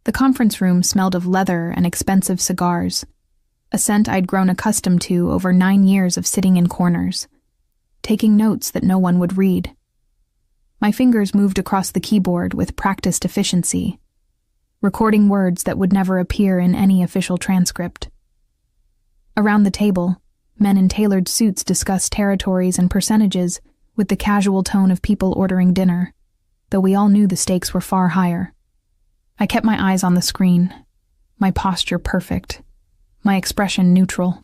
The conference room smelled of leather and expensive cigars, a scent I'd grown accustomed to over 9 years of sitting in corners, taking notes that no one would read. My fingers moved across the keyboard with practiced efficiency, recording words that would never appear in any official transcript. Around the table, men in tailored suits discussed territories and percentages with the casual tone of people ordering dinner, though we all knew the stakes were far higher. I kept my eyes on the screen, my posture perfect, my expression neutral.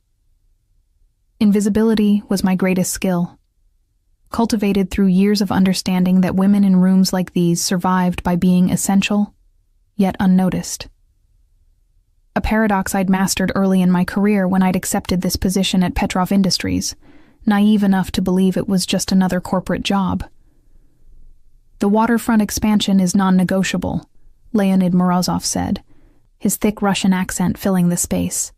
Invisibility was my greatest skill, cultivated through years of understanding that women in rooms like these survived by being essential, yet unnoticed. A paradox I'd mastered early in my career when I'd accepted this position at Petrov Industries, naive enough to believe it was just another corporate job. The waterfront expansion is non-negotiable, Leonid Morozov said, his thick Russian accent filling the space.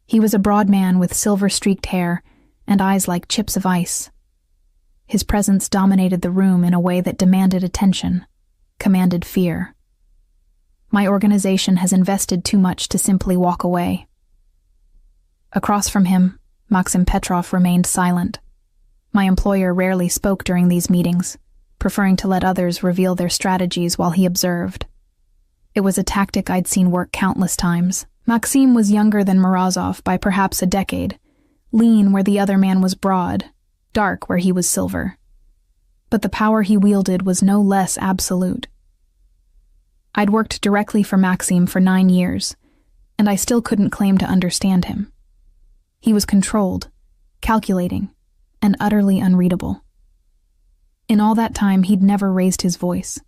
He was a broad man with silver-streaked hair and eyes like chips of ice. His presence dominated the room in a way that demanded attention, commanded fear. My organization has invested too much to simply walk away. Across from him, Maxim Petrov remained silent. My employer rarely spoke during these meetings, preferring to let others reveal their strategies while he observed. It was a tactic I'd seen work countless times. Maxim was younger than Morozov by perhaps a decade, lean where the other man was broad, dark where he was silver. But the power he wielded was no less absolute. I'd worked directly for Maxim for 9 years, and I still couldn't claim to understand him. He was controlled, calculating, and utterly unreadable. In all that time, he'd never raised his voice,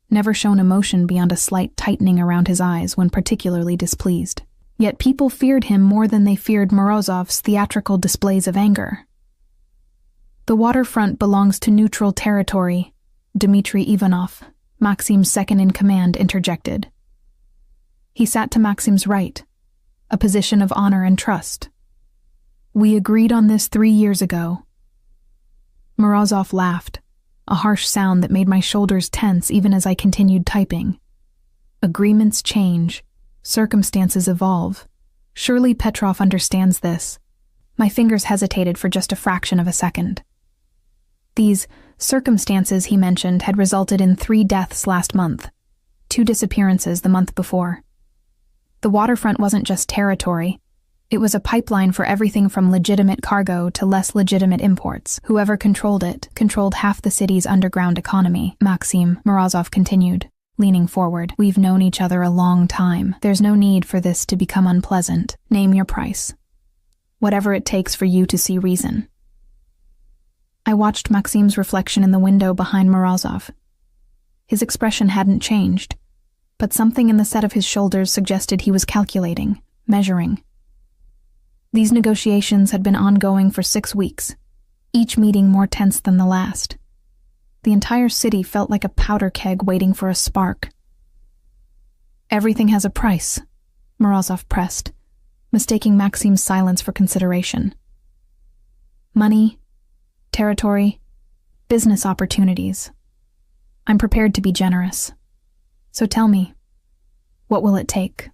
never shown emotion beyond a slight tightening around his eyes when particularly displeased. Yet people feared him more than they feared Morozov's theatrical displays of anger. "The waterfront belongs to neutral territory," Dmitry Ivanov, Maxim's second-in-command, interjected. He sat to Maxim's right, a position of honor and trust. "We agreed on this 3 years ago." Morozov laughed, a harsh sound that made my shoulders tense even as I continued typing. Agreements change. Circumstances evolve. Surely Petrov understands this. My fingers hesitated for just a fraction of a second. These circumstances he mentioned had resulted in 3 deaths last month, 2 disappearances the month before. The waterfront wasn't just territory. It was a pipeline for everything from legitimate cargo to less legitimate imports. Whoever controlled it controlled half the city's underground economy. "Maxim," Morozov continued, leaning forward, "we've known each other a long time. There's no need for this to become unpleasant. Name your price. Whatever it takes for you to see reason." I watched Maxim's reflection in the window behind Morozov. His expression hadn't changed, but something in the set of his shoulders suggested he was calculating, measuring. These negotiations had been ongoing for 6 weeks, each meeting more tense than the last. The entire city felt like a powder keg waiting for a spark. "Everything has a price," Morozov pressed, mistaking Maxim's silence for consideration. "Money, territory, business opportunities. I'm prepared to be generous. So tell me, what will it take?"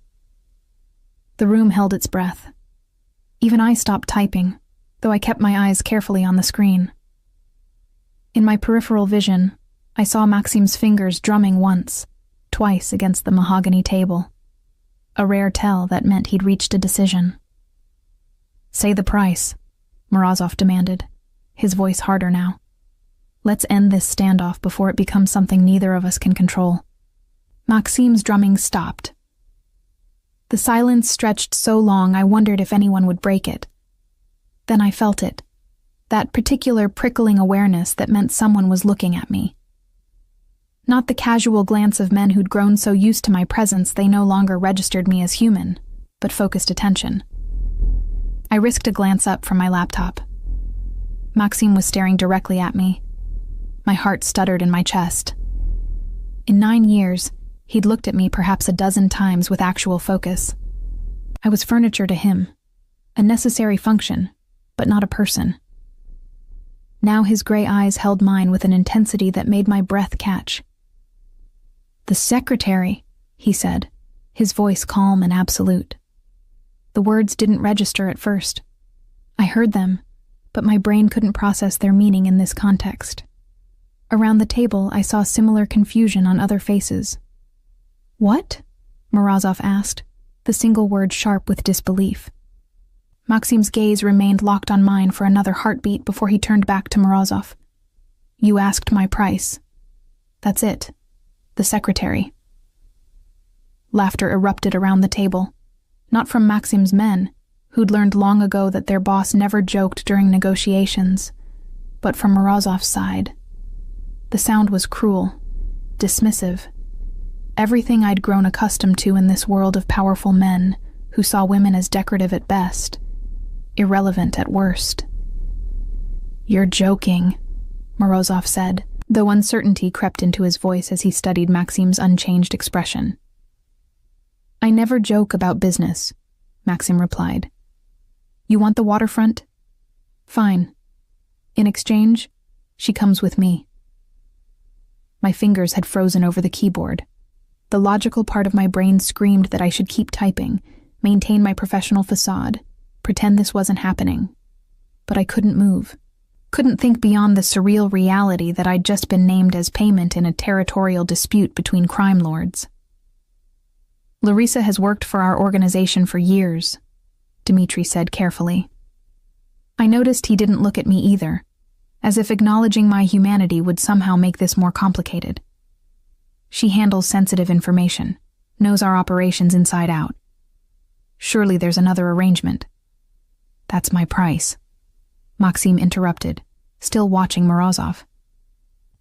The room held its breath. Even I stopped typing, though I kept my eyes carefully on the screen. In my peripheral vision, I saw Maxim's fingers drumming once, twice against the mahogany table. A rare tell that meant he'd reached a decision. "Say the price," Morozov demanded, his voice harder now. "Let's end this standoff before it becomes something neither of us can control." Maxim's drumming stopped. The silence stretched so long I wondered if anyone would break it. Then I felt it, that particular prickling awareness that meant someone was looking at me. Not the casual glance of men who'd grown so used to my presence they no longer registered me as human, but focused attention. I risked a glance up from my laptop. Maxim was staring directly at me. My heart stuttered in my chest. In 9 years, he'd looked at me perhaps a dozen times with actual focus. I was furniture to him, a necessary function, but not a person. Now his gray eyes held mine with an intensity that made my breath catch. "The secretary," he said, his voice calm and absolute. The words didn't register at first. I heard them, but my brain couldn't process their meaning in this context. Around the table, I saw similar confusion on other faces. "What?" Morozov asked, the single word sharp with disbelief. Maxim's gaze remained locked on mine for another heartbeat before he turned back to Morozov. "You asked my price. That's it. The secretary." Laughter erupted around the table, not from Maxim's men, who'd learned long ago that their boss never joked during negotiations, but from Morozov's side. The sound was cruel, dismissive. Everything I'd grown accustomed to in this world of powerful men who saw women as decorative at best, irrelevant at worst. "You're joking," Morozov said, though uncertainty crept into his voice as he studied Maxim's unchanged expression. "I never joke about business," Maxim replied. "You want the waterfront? Fine. In exchange, she comes with me." My fingers had frozen over the keyboard. The logical part of my brain screamed that I should keep typing, maintain my professional facade, pretend this wasn't happening. But I couldn't move. Couldn't think beyond the surreal reality that I'd just been named as payment in a territorial dispute between crime lords. "Larissa has worked for our organization for years," Dmitri said carefully. I noticed he didn't look at me either, as if acknowledging my humanity would somehow make this more complicated. "She handles sensitive information, knows our operations inside out. Surely there's another arrangement." "That's my price," Maxim interrupted, still watching Morozov.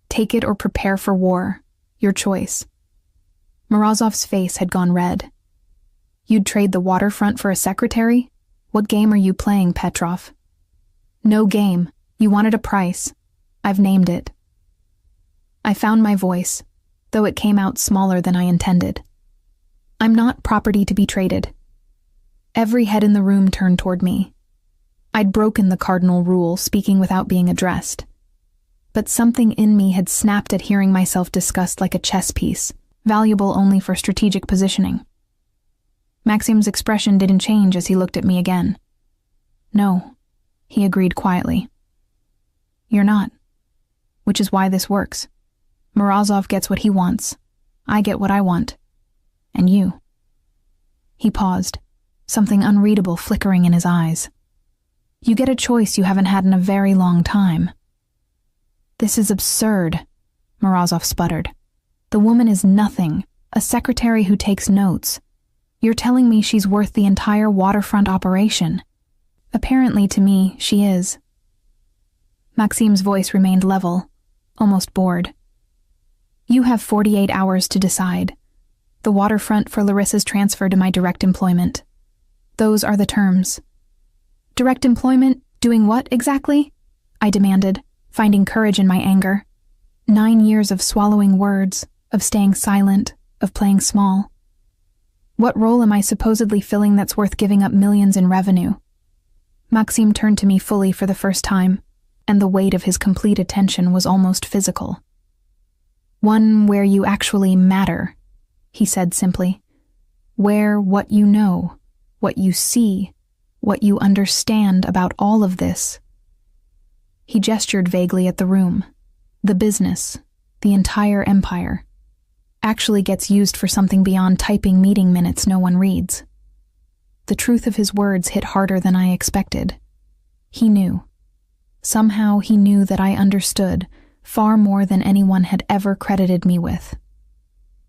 "Take it or prepare for war. Your choice." Morozov's face had gone red. "You'd trade the waterfront for a secretary? What game are you playing, Petrov?" "No game. You wanted a price. I've named it." I found my voice, though it came out smaller than I intended. "I'm not property to be traded." Every head in the room turned toward me. I'd broken the cardinal rule, speaking without being addressed. But something in me had snapped at hearing myself discussed like a chess piece, valuable only for strategic positioning. Maxim's expression didn't change as he looked at me again. "No," he agreed quietly. "You're not. Which is why this works. Morozov gets what he wants. I get what I want. And you." He paused, something unreadable flickering in his eyes. "You get a choice you haven't had in a very long time." "This is absurd," Morozov sputtered. "The woman is nothing, a secretary who takes notes. You're telling me she's worth the entire waterfront operation. Apparently to me, she is." Maxim's voice remained level, almost bored. "You have 48 hours to decide. The waterfront for Larissa's transfer to my direct employment. Those are the terms." "Direct employment? Doing what, exactly?" I demanded, finding courage in my anger. 9 years of swallowing words, of staying silent, of playing small. What role am I supposedly filling that's worth giving up millions in revenue? Maxim turned to me fully for the first time, and the weight of his complete attention was almost physical. "One where you actually matter," he said simply. "Where what you know, what you see, what you understand about all of this." He gestured vaguely at the room. "The business, the entire empire, actually gets used for something beyond typing meeting minutes no one reads." The truth of his words hit harder than I expected. He knew. Somehow he knew that I understood far more than anyone had ever credited me with.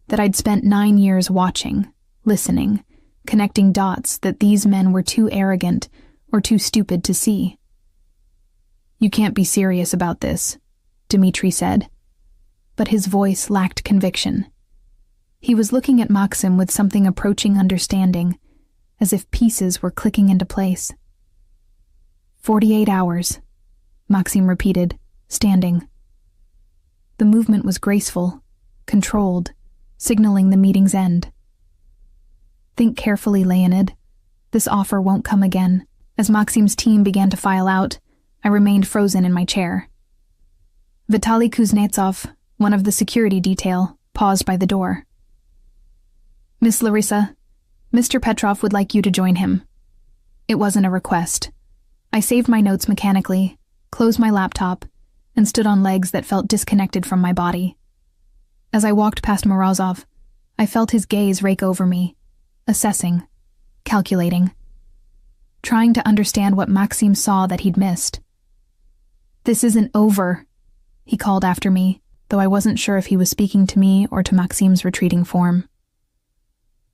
That I'd spent 9 years watching, listening, connecting dots that these men were too arrogant or too stupid to see. "You can't be serious about this," Dmitri said, but his voice lacked conviction. He was looking at Maxim with something approaching understanding, as if pieces were clicking into place. 48 hours, Maxim repeated, standing. The movement was graceful, controlled, signaling the meeting's end. "Think carefully, Leonid. This offer won't come again." As Maxim's team began to file out, I remained frozen in my chair. Vitaly Kuznetsov, one of the security detail, paused by the door. Miss Larissa, Mr. Petrov would like you to join him. It wasn't a request. I saved my notes mechanically, closed my laptop, and stood on legs that felt disconnected from my body. As I walked past Morozov, I felt his gaze rake over me, assessing, calculating, trying to understand what Maxim saw that he'd missed. "This isn't over," he called after me, though I wasn't sure if he was speaking to me or to Maxim's retreating form.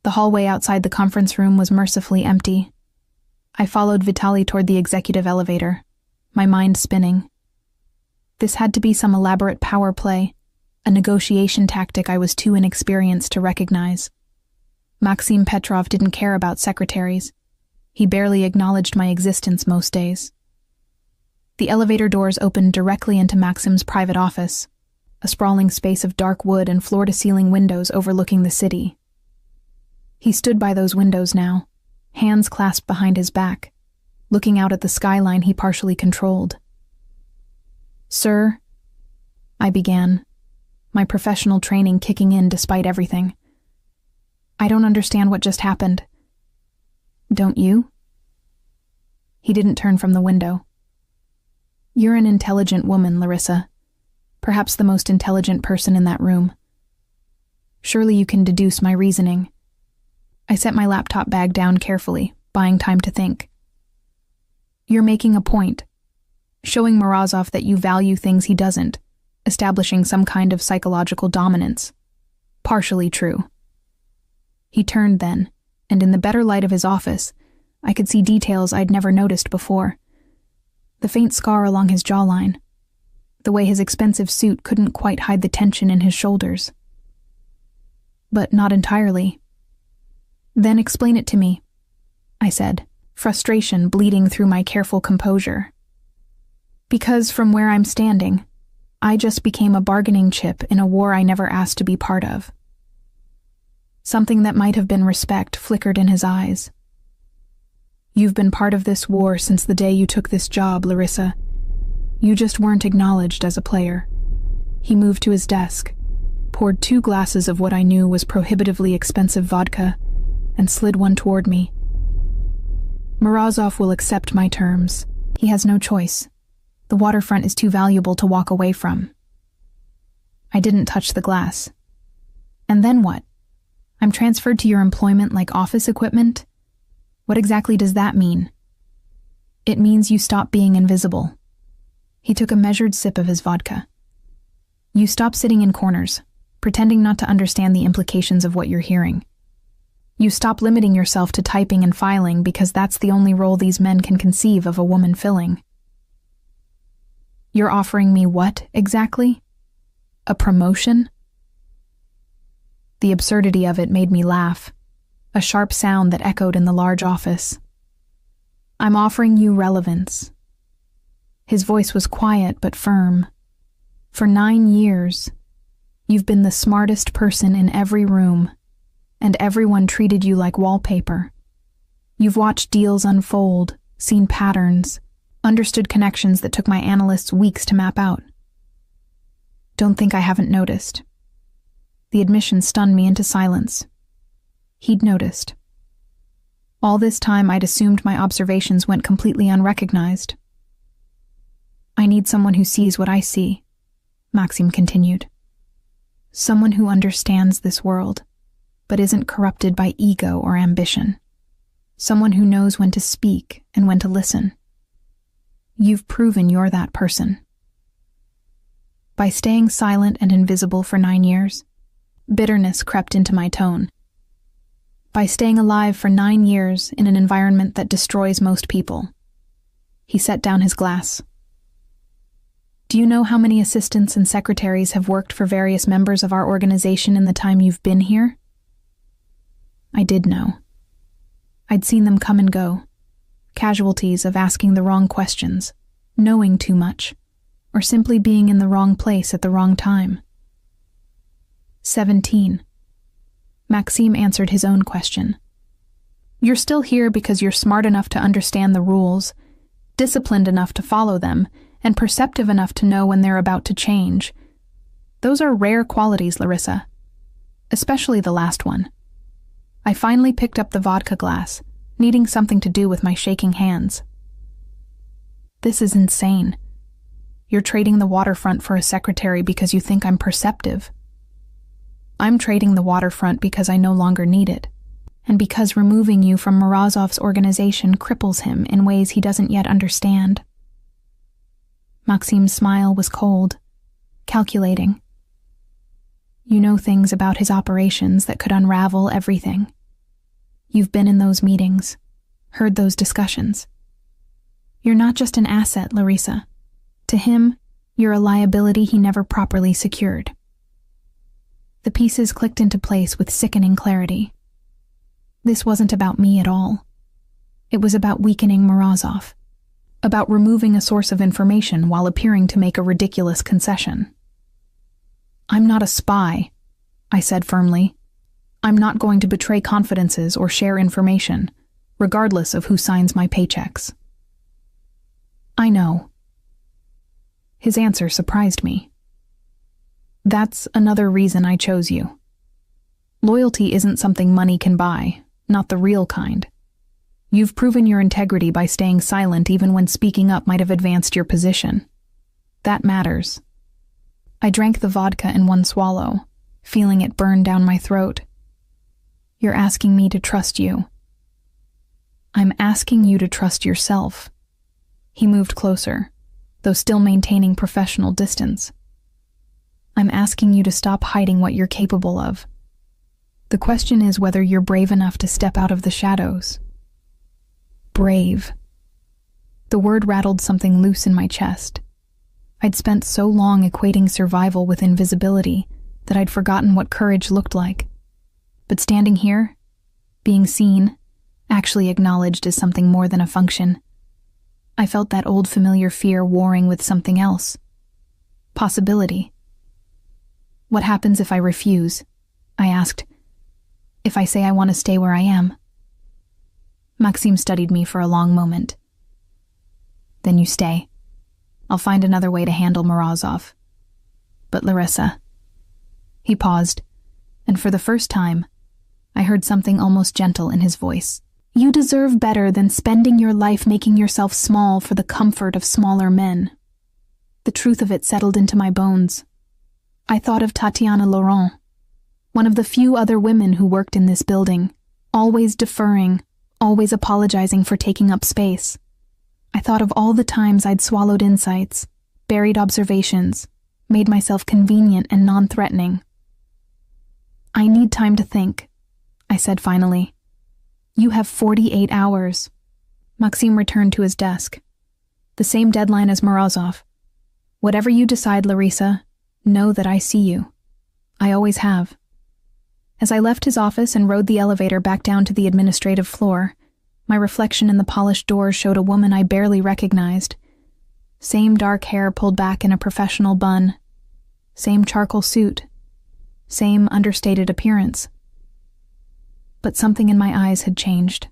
The hallway outside the conference room was mercifully empty. I followed Vitaly toward the executive elevator, my mind spinning. This had to be some elaborate power play, a negotiation tactic I was too inexperienced to recognize. Maxim Petrov didn't care about secretaries. He barely acknowledged my existence most days. The elevator doors opened directly into Maxim's private office, a sprawling space of dark wood and floor-to-ceiling windows overlooking the city. He stood by those windows now, hands clasped behind his back, looking out at the skyline he partially controlled. "Sir," I began, my professional training kicking in despite everything. "I don't understand what just happened." "Don't you?" He didn't turn from the window. "You're an intelligent woman, Larissa. Perhaps the most intelligent person in that room. Surely you can deduce my reasoning." I set my laptop bag down carefully, buying time to think. "You're making a point, showing Morozov that you value things he doesn't, establishing some kind of psychological dominance. Partially true." He turned then, and in the better light of his office, I could see details I'd never noticed before. The faint scar along his jawline, the way his expensive suit couldn't quite hide the tension in his shoulders. But not entirely. "Then explain it to me," I said, frustration bleeding through my careful composure. "Because from where I'm standing, I just became a bargaining chip in a war I never asked to be part of." Something that might have been respect flickered in his eyes. "You've been part of this war since the day you took this job, Larissa. You just weren't acknowledged as a player." He moved to his desk, poured 2 glasses of what I knew was prohibitively expensive vodka, and slid one toward me. "Morozov will accept my terms. He has no choice. The waterfront is too valuable to walk away from." I didn't touch the glass. "And then what? I'm transferred to your employment like office equipment? What exactly does that mean?" "It means you stop being invisible." He took a measured sip of his vodka. "You stop sitting in corners, pretending not to understand the implications of what you're hearing. You stop limiting yourself to typing and filing because that's the only role these men can conceive of a woman filling." "You're offering me what, exactly? A promotion?" The absurdity of it made me laugh, a sharp sound that echoed in the large office. "I'm offering you relevance." His voice was quiet but firm. "For 9 years, you've been the smartest person in every room, and everyone treated you like wallpaper. You've watched deals unfold, seen patterns, understood connections that took my analysts weeks to map out. Don't think I haven't noticed." The admission stunned me into silence. He'd noticed. All this time I'd assumed my observations went completely unrecognized. "I need someone who sees what I see," Maxim continued. "Someone who understands this world, but isn't corrupted by ego or ambition. Someone who knows when to speak and when to listen. You've proven you're that person." By staying silent and invisible for 9 years, bitterness crept into my tone. By staying alive for 9 years in an environment that destroys most people. He set down his glass. "Do you know how many assistants and secretaries have worked for various members of our organization in the time you've been here?" I did know. I'd seen them come and go, casualties of asking the wrong questions, knowing too much, or simply being in the wrong place at the wrong time. 17. Maxim answered his own question. "You're still here because you're smart enough to understand the rules, disciplined enough to follow them, and perceptive enough to know when they're about to change. Those are rare qualities, Larissa. Especially the last one. I finally picked up the vodka glass, needing something to do with my shaking hands. This is insane. You're trading the waterfront for a secretary because you think I'm perceptive. I'm trading the waterfront because I no longer need it, and because removing you from Morozov's organization cripples him in ways he doesn't yet understand. Maxim's smile was cold, calculating. You know things about his operations that could unravel everything. You've been in those meetings, heard those discussions. You're not just an asset, Larissa. To him, you're a liability he never properly secured. The pieces clicked into place with sickening clarity. This wasn't about me at all. It was about weakening Morozov, about removing a source of information while appearing to make a ridiculous concession. I'm not a spy, I said firmly. I'm not going to betray confidences or share information, regardless of who signs my paychecks. I know. His answer surprised me. That's another reason I chose you. Loyalty isn't something money can buy, not the real kind. You've proven your integrity by staying silent even when speaking up might have advanced your position. That matters. I drank the vodka in one swallow, feeling it burn down my throat. You're asking me to trust you. I'm asking you to trust yourself. He moved closer, though still maintaining professional distance. I'm asking you to stop hiding what you're capable of. The question is whether you're brave enough to step out of the shadows. Brave. The word rattled something loose in my chest. I'd spent so long equating survival with invisibility that I'd forgotten what courage looked like. But standing here, being seen, actually acknowledged as something more than a function, I felt that old familiar fear warring with something else. Possibility. What happens if I refuse? I asked. If I say I want to stay where I am? Maxim studied me for a long moment. Then you stay. I'll find another way to handle Morozov. But Larissa. He paused, and for the first time, I heard something almost gentle in his voice. You deserve better than spending your life making yourself small for the comfort of smaller men. The truth of it settled into my bones. I thought of Tatiana Laurent, one of the few other women who worked in this building, always deferring, always apologizing for taking up space. I thought of all the times I'd swallowed insights, buried observations, made myself convenient and non-threatening. I need time to think, I said finally. You have 48 hours. Maxim returned to his desk. The same deadline as Morozov. Whatever you decide, Larissa, know that I see you. I always have. As I left his office and rode the elevator back down to the administrative floor, my reflection in the polished doors showed a woman I barely recognized. Same dark hair pulled back in a professional bun. Same charcoal suit. Same understated appearance. But something in my eyes had changed.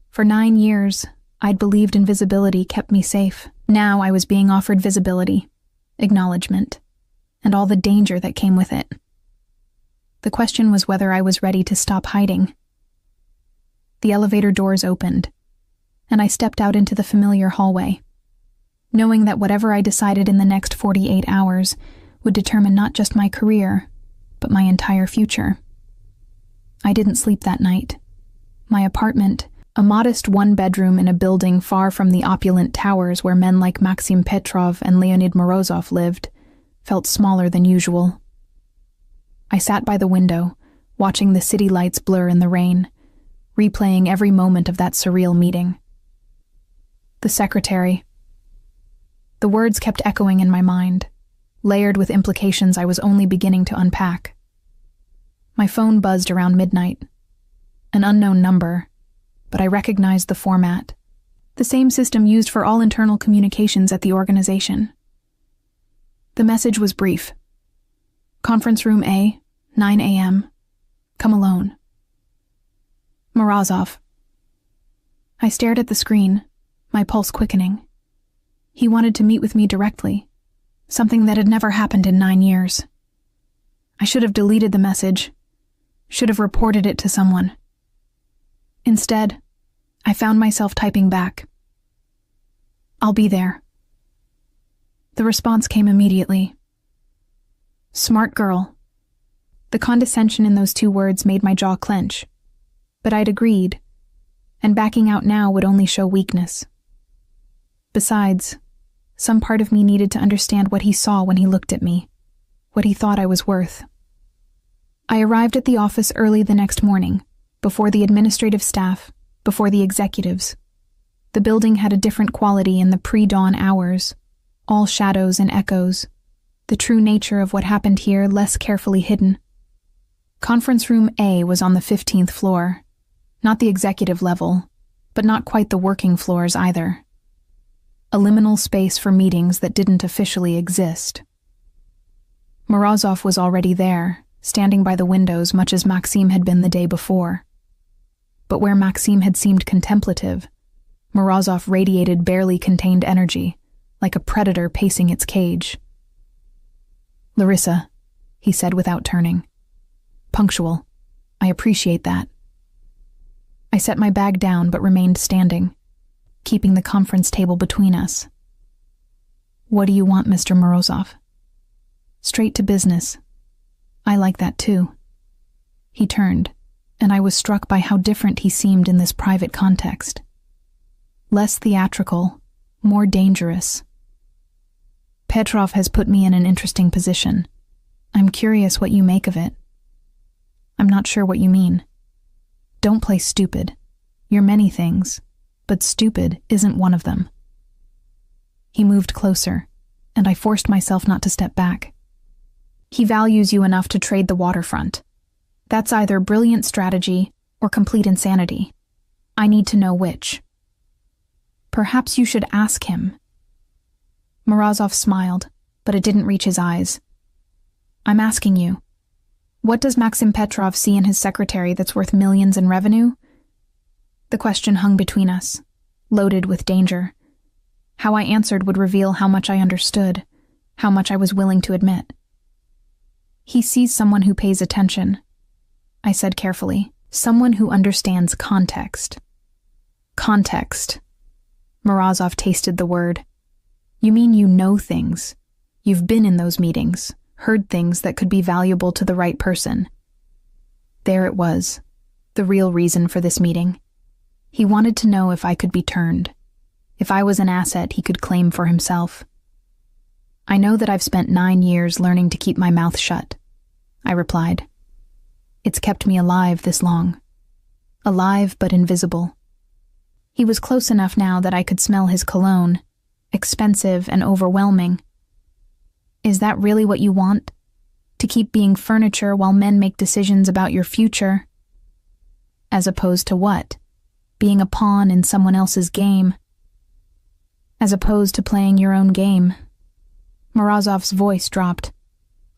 For 9 years, I'd believed invisibility kept me safe. Now I was being offered visibility, acknowledgement, and all the danger that came with it. The question was whether I was ready to stop hiding. The elevator doors opened, and I stepped out into the familiar hallway, knowing that whatever I decided in the next 48 hours would determine not just my career, but my entire future. I didn't sleep that night. My apartment, a modest one-bedroom in a building far from the opulent towers where men like Maxim Petrov and Leonid Morozov lived, felt smaller than usual. I sat by the window, watching the city lights blur in the rain, replaying every moment of that surreal meeting. The secretary. The words kept echoing in my mind, layered with implications I was only beginning to unpack. My phone buzzed around midnight. An unknown number, but I recognized the format. The same system used for all internal communications at the organization. The message was brief. Conference room A, 9 a.m. Come alone. Morozov. I stared at the screen, my pulse quickening. He wanted to meet with me directly, something that had never happened in 9 years. I should have deleted the message, Should have reported it to someone. Instead, I found myself typing back, "I'll be there." The response came immediately. "Smart girl." The condescension in those 2 words made my jaw clench, but I'd agreed, and backing out now would only show weakness. Besides, some part of me needed to understand what he saw when he looked at me, what he thought I was worth. I arrived at the office early the next morning, before the administrative staff, before the executives. The building had a different quality in the pre-dawn hours, all shadows and echoes, the true nature of what happened here less carefully hidden. Conference room A was on the 15th floor, not the executive level, but not quite the working floors either. A liminal space for meetings that didn't officially exist. Morozov was already there, standing by the windows much as Maxime had been the day before. But where Maxime had seemed contemplative, Morozov radiated barely contained energy, like a predator pacing its cage. "Larissa," he said without turning. "Punctual. I appreciate that." I set my bag down but remained standing, keeping the conference table between us. "What do you want, Mr. Morozov?" "Straight to business. I like that too." He turned, and I was struck by how different he seemed in this private context. Less theatrical, more dangerous. "Petrov has put me in an interesting position. I'm curious what you make of it." "I'm not sure what you mean." "Don't play stupid. You're many things, but stupid isn't one of them." He moved closer, and I forced myself not to step back. "He values you enough to trade the waterfront. That's either brilliant strategy or complete insanity. I need to know which." "Perhaps you should ask him." Morozov smiled, but it didn't reach his eyes. "I'm asking you, what does Maxim Petrov see in his secretary that's worth millions in revenue?" The question hung between us, loaded with danger. How I answered would reveal how much I understood, how much I was willing to admit. "He sees someone who pays attention," I said carefully. "Someone who understands context." "Context." Morozov tasted the word. "You mean you know things. You've been in those meetings, heard things that could be valuable to the right person." There it was, the real reason for this meeting. He wanted to know if I could be turned, if I was an asset he could claim for himself. "I know that I've spent 9 years learning to keep my mouth shut," I replied. "It's kept me alive this long. Alive but invisible." He was close enough now that I could smell his cologne, expensive and overwhelming. "Is that really what you want? To keep being furniture while men make decisions about your future?" "As opposed to what? Being a pawn in someone else's game." "As opposed to playing your own game." Morozov's voice dropped.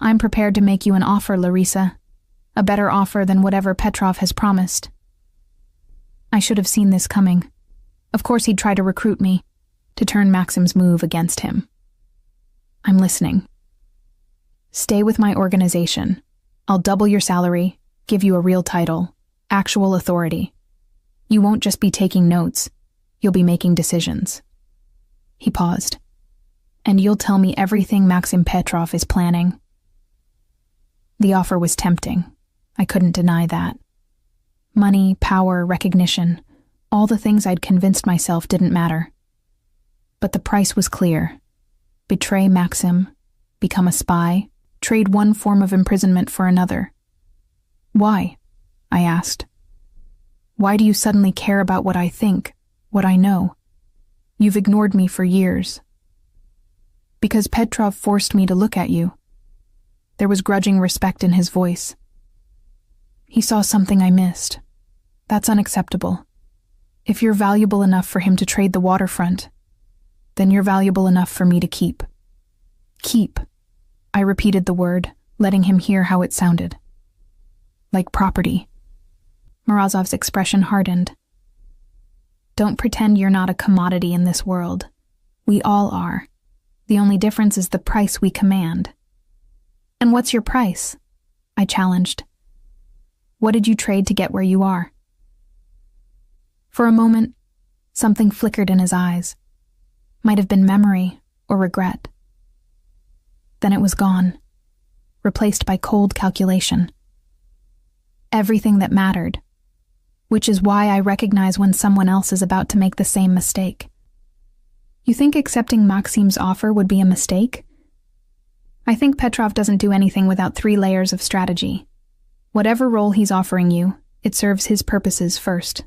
"I'm prepared to make you an offer, Larissa. A better offer than whatever Petrov has promised." I should have seen this coming. Of course he'd try to recruit me, to turn Maxim's move against him. "I'm listening." "Stay with my organization. I'll double your salary, give you a real title, actual authority. You won't just be taking notes, you'll be making decisions." He paused. "And you'll tell me everything Maxim Petrov is planning." The offer was tempting. I couldn't deny that. Money, power, recognition, all the things I'd convinced myself didn't matter. But the price was clear. Betray Maxim, become a spy, trade one form of imprisonment for another. "Why?" I asked. "Why do you suddenly care about what I think, what I know? You've ignored me for years." "Because Petrov forced me to look at you." There was grudging respect in his voice. "He saw something I missed. That's unacceptable. If you're valuable enough for him to trade the waterfront, then you're valuable enough for me to keep." "Keep." I repeated the word, letting him hear how it sounded. "Like property." Morozov's expression hardened. "Don't pretend you're not a commodity in this world. We all are. The only difference is the price we command." "And what's your price?" I challenged. What did you trade to get where you are? For a moment, something flickered in his eyes. Might have been memory or regret. Then it was gone, replaced by cold calculation. Everything that mattered, which is why I recognize when someone else is about to make the same mistake. You think accepting Maxim's offer would be a mistake? I think Petrov doesn't do anything without 3 layers of strategy. Whatever role he's offering you, it serves his purposes first.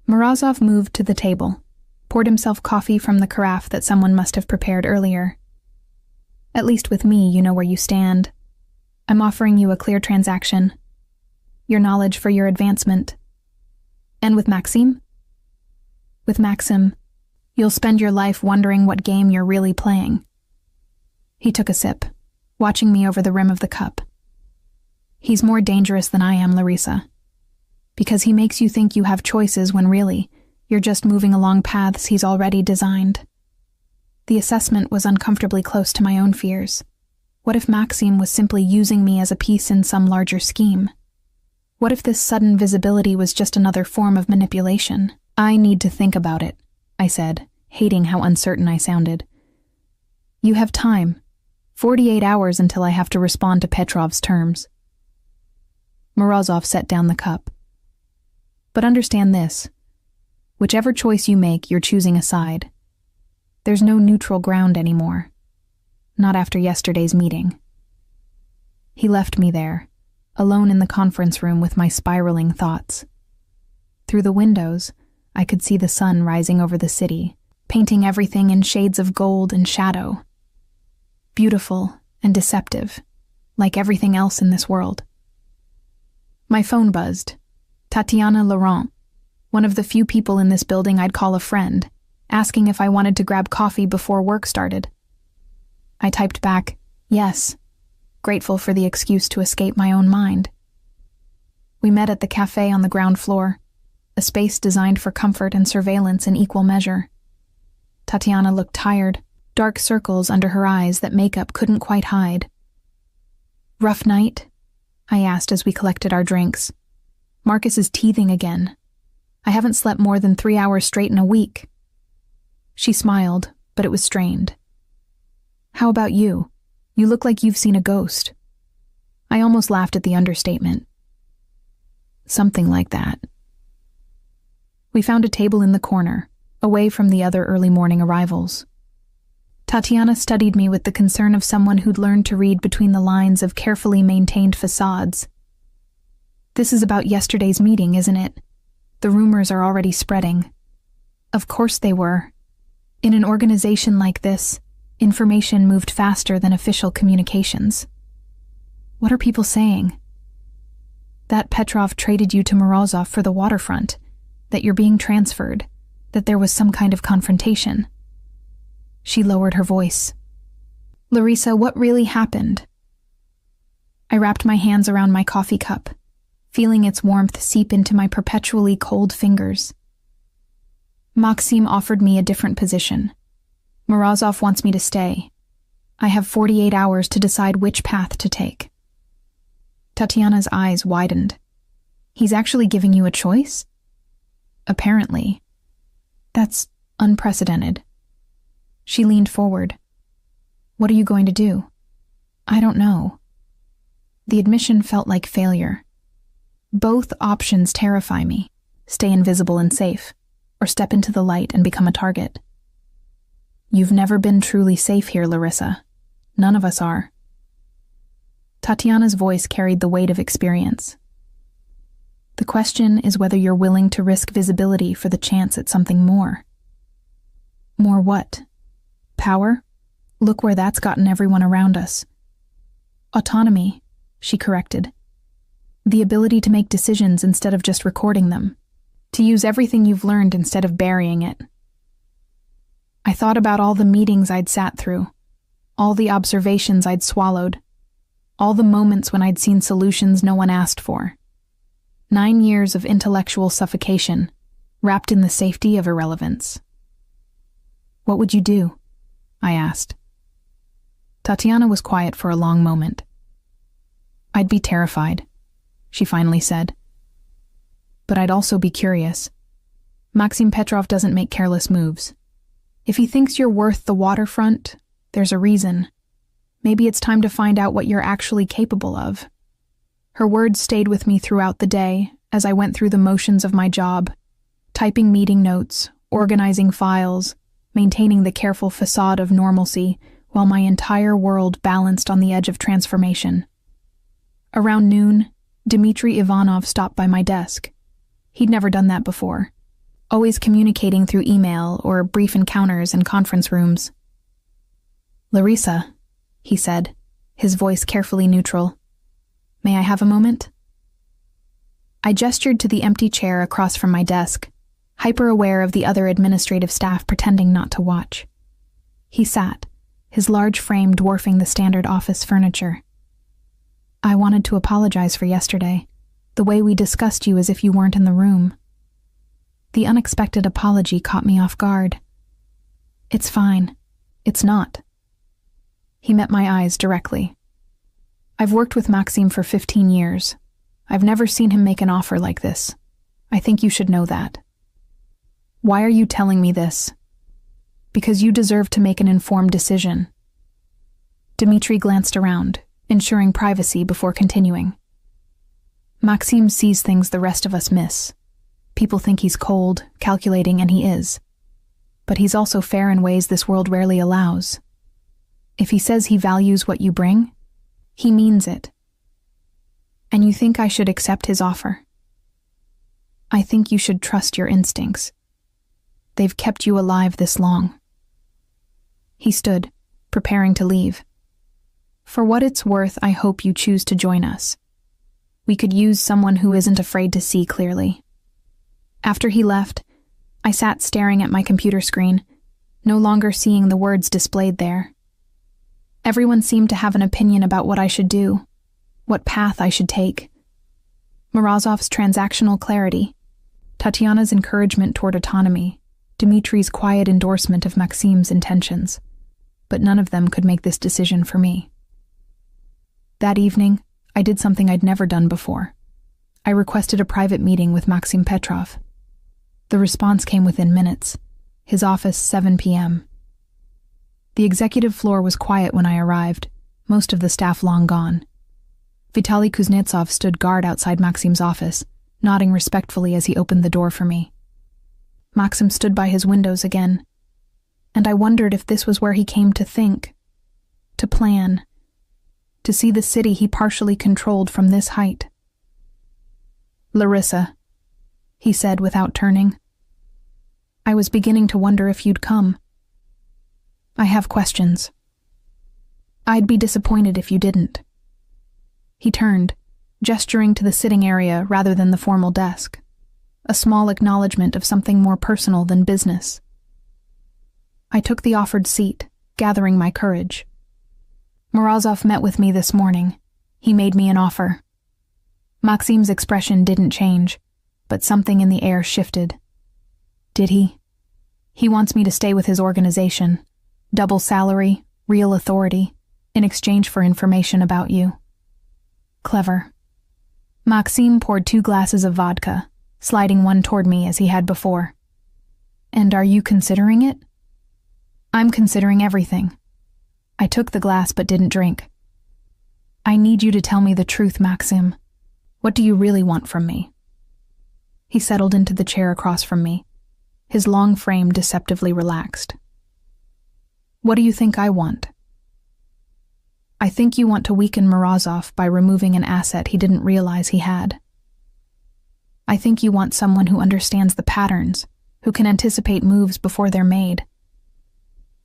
Morozov moved to the table, poured himself coffee from the carafe that someone must have prepared earlier. At least with me, you know where you stand. I'm offering you a clear transaction. Your knowledge for your advancement. And with Maxim? With Maxim, you'll spend your life wondering what game you're really playing. He took a sip, watching me over the rim of the cup. He's more dangerous than I am, Larissa. Because he makes you think you have choices when really, you're just moving along paths he's already designed. The assessment was uncomfortably close to my own fears. What if Maxim was simply using me as a piece in some larger scheme? What if this sudden visibility was just another form of manipulation? I need to think about it, I said, hating how uncertain I sounded. You have time. 48 hours until I have to respond to Petrov's terms. Morozov set down the cup. But understand this. Whichever choice you make, you're choosing a side. There's no neutral ground anymore. Not after yesterday's meeting. He left me there, alone in the conference room with my spiraling thoughts. Through the windows, I could see the sun rising over the city, painting everything in shades of gold and shadow. Beautiful and deceptive, like everything else in this world. My phone buzzed. Tatiana Laurent, one of the few people in this building I'd call a friend, asking if I wanted to grab coffee before work started. I typed back, yes, grateful for the excuse to escape my own mind. We met at the cafe on the ground floor, a space designed for comfort and surveillance in equal measure. Tatiana looked tired, dark circles under her eyes that makeup couldn't quite hide. Rough night? I asked as we collected our drinks. Marcus is teething again. I haven't slept more than 3 hours straight in a week. She smiled, but it was strained. How about you? You look like you've seen a ghost. I almost laughed at the understatement. Something like that. We found a table in the corner, away from the other early morning arrivals. Tatiana studied me with the concern of someone who'd learned to read between the lines of carefully maintained facades. This is about yesterday's meeting, isn't it? The rumors are already spreading. Of course they were. In an organization like this, information moved faster than official communications. What are people saying? That Petrov traded you to Morozov for the waterfront, that you're being transferred, that there was some kind of confrontation. She lowered her voice. Larissa, what really happened? I wrapped my hands around my coffee cup, feeling its warmth seep into my perpetually cold fingers. Maxim offered me a different position. Morozov wants me to stay. I have 48 hours to decide which path to take. Tatiana's eyes widened. He's actually giving you a choice? Apparently. That's unprecedented. She leaned forward. What are you going to do? I don't know. The admission felt like failure. Both options terrify me. Stay invisible and safe, or step into the light and become a target. You've never been truly safe here, Larissa. None of us are. Tatiana's voice carried the weight of experience. The question is whether you're willing to risk visibility for the chance at something more. More what? Power? Look where that's gotten everyone around us. Autonomy, she corrected. The ability to make decisions instead of just recording them. To use everything you've learned instead of burying it. I thought about all the meetings I'd sat through, all the observations I'd swallowed, all the moments when I'd seen solutions no one asked for. 9 years of intellectual suffocation, wrapped in the safety of irrelevance. What would you do? I asked. Tatiana was quiet for a long moment. I'd be terrified. she finally said. But I'd also be curious. Maxim Petrov doesn't make careless moves. If he thinks you're worth the waterfront, there's a reason. Maybe it's time to find out what you're actually capable of. Her words stayed with me throughout the day as I went through the motions of my job, typing meeting notes, organizing files, maintaining the careful facade of normalcy while my entire world balanced on the edge of transformation. Around noon, Dmitry Ivanov stopped by my desk. He'd never done that before, always communicating through email or brief encounters in conference rooms. "Larissa," he said, his voice carefully neutral. "May I have a moment?" I gestured to the empty chair across from my desk, hyper-aware of the other administrative staff pretending not to watch. He sat, his large frame dwarfing the standard office furniture. "I wanted to apologize for yesterday, the way we discussed you as if you weren't in the room." The unexpected apology caught me off guard. "It's fine. It's not." He met my eyes directly. "I've worked with Maxim for 15 years. I've never seen him make an offer like this. I think you should know that." "Why are you telling me this?" "Because you deserve to make an informed decision." Dmitry glanced around, ensuring privacy before continuing. "Maxim sees things the rest of us miss. People think he's cold, calculating, and he is. But he's also fair in ways this world rarely allows. If he says he values what you bring, he means it. And you think I should accept his offer? I think you should trust your instincts. They've kept you alive this long." He stood, preparing to leave. "For what it's worth, I hope you choose to join us. We could use someone who isn't afraid to see clearly." After he left, I sat staring at my computer screen, no longer seeing the words displayed there. Everyone seemed to have an opinion about what I should do, what path I should take. Morozov's transactional clarity, Tatiana's encouragement toward autonomy, Dmitry's quiet endorsement of Maxim's intentions, but none of them could make this decision for me. That evening, I did something I'd never done before. I requested a private meeting with Maxim Petrov. The response came within minutes. His office, 7 p.m. The executive floor was quiet when I arrived, most of the staff long gone. Vitaly Kuznetsov stood guard outside Maxim's office, nodding respectfully as he opened the door for me. Maxim stood by his windows again, and I wondered if this was where he came to think, to plan, to see the city he partially controlled from this height. "Larissa," he said without turning. "I was beginning to wonder if you'd come. I have questions. I'd be disappointed if you didn't." He turned, gesturing to the sitting area rather than the formal desk, a small acknowledgement of something more personal than business. I took the offered seat, gathering my courage. "Morozov met with me this morning. He made me an offer." Maxim's expression didn't change, but something in the air shifted. "Did he? He wants me to stay with his organization. Double salary, real authority, in exchange for information about you." Clever. Maxim poured 2 glasses of vodka, sliding one toward me as he had before. "And are you considering it?" "I'm considering everything." I took the glass but didn't drink. "I need you to tell me the truth, Maxim. What do you really want from me?" He settled into the chair across from me, his long frame deceptively relaxed. "What do you think I want?" "I think you want to weaken Morozov by removing an asset he didn't realize he had. I think you want someone who understands the patterns, who can anticipate moves before they're made.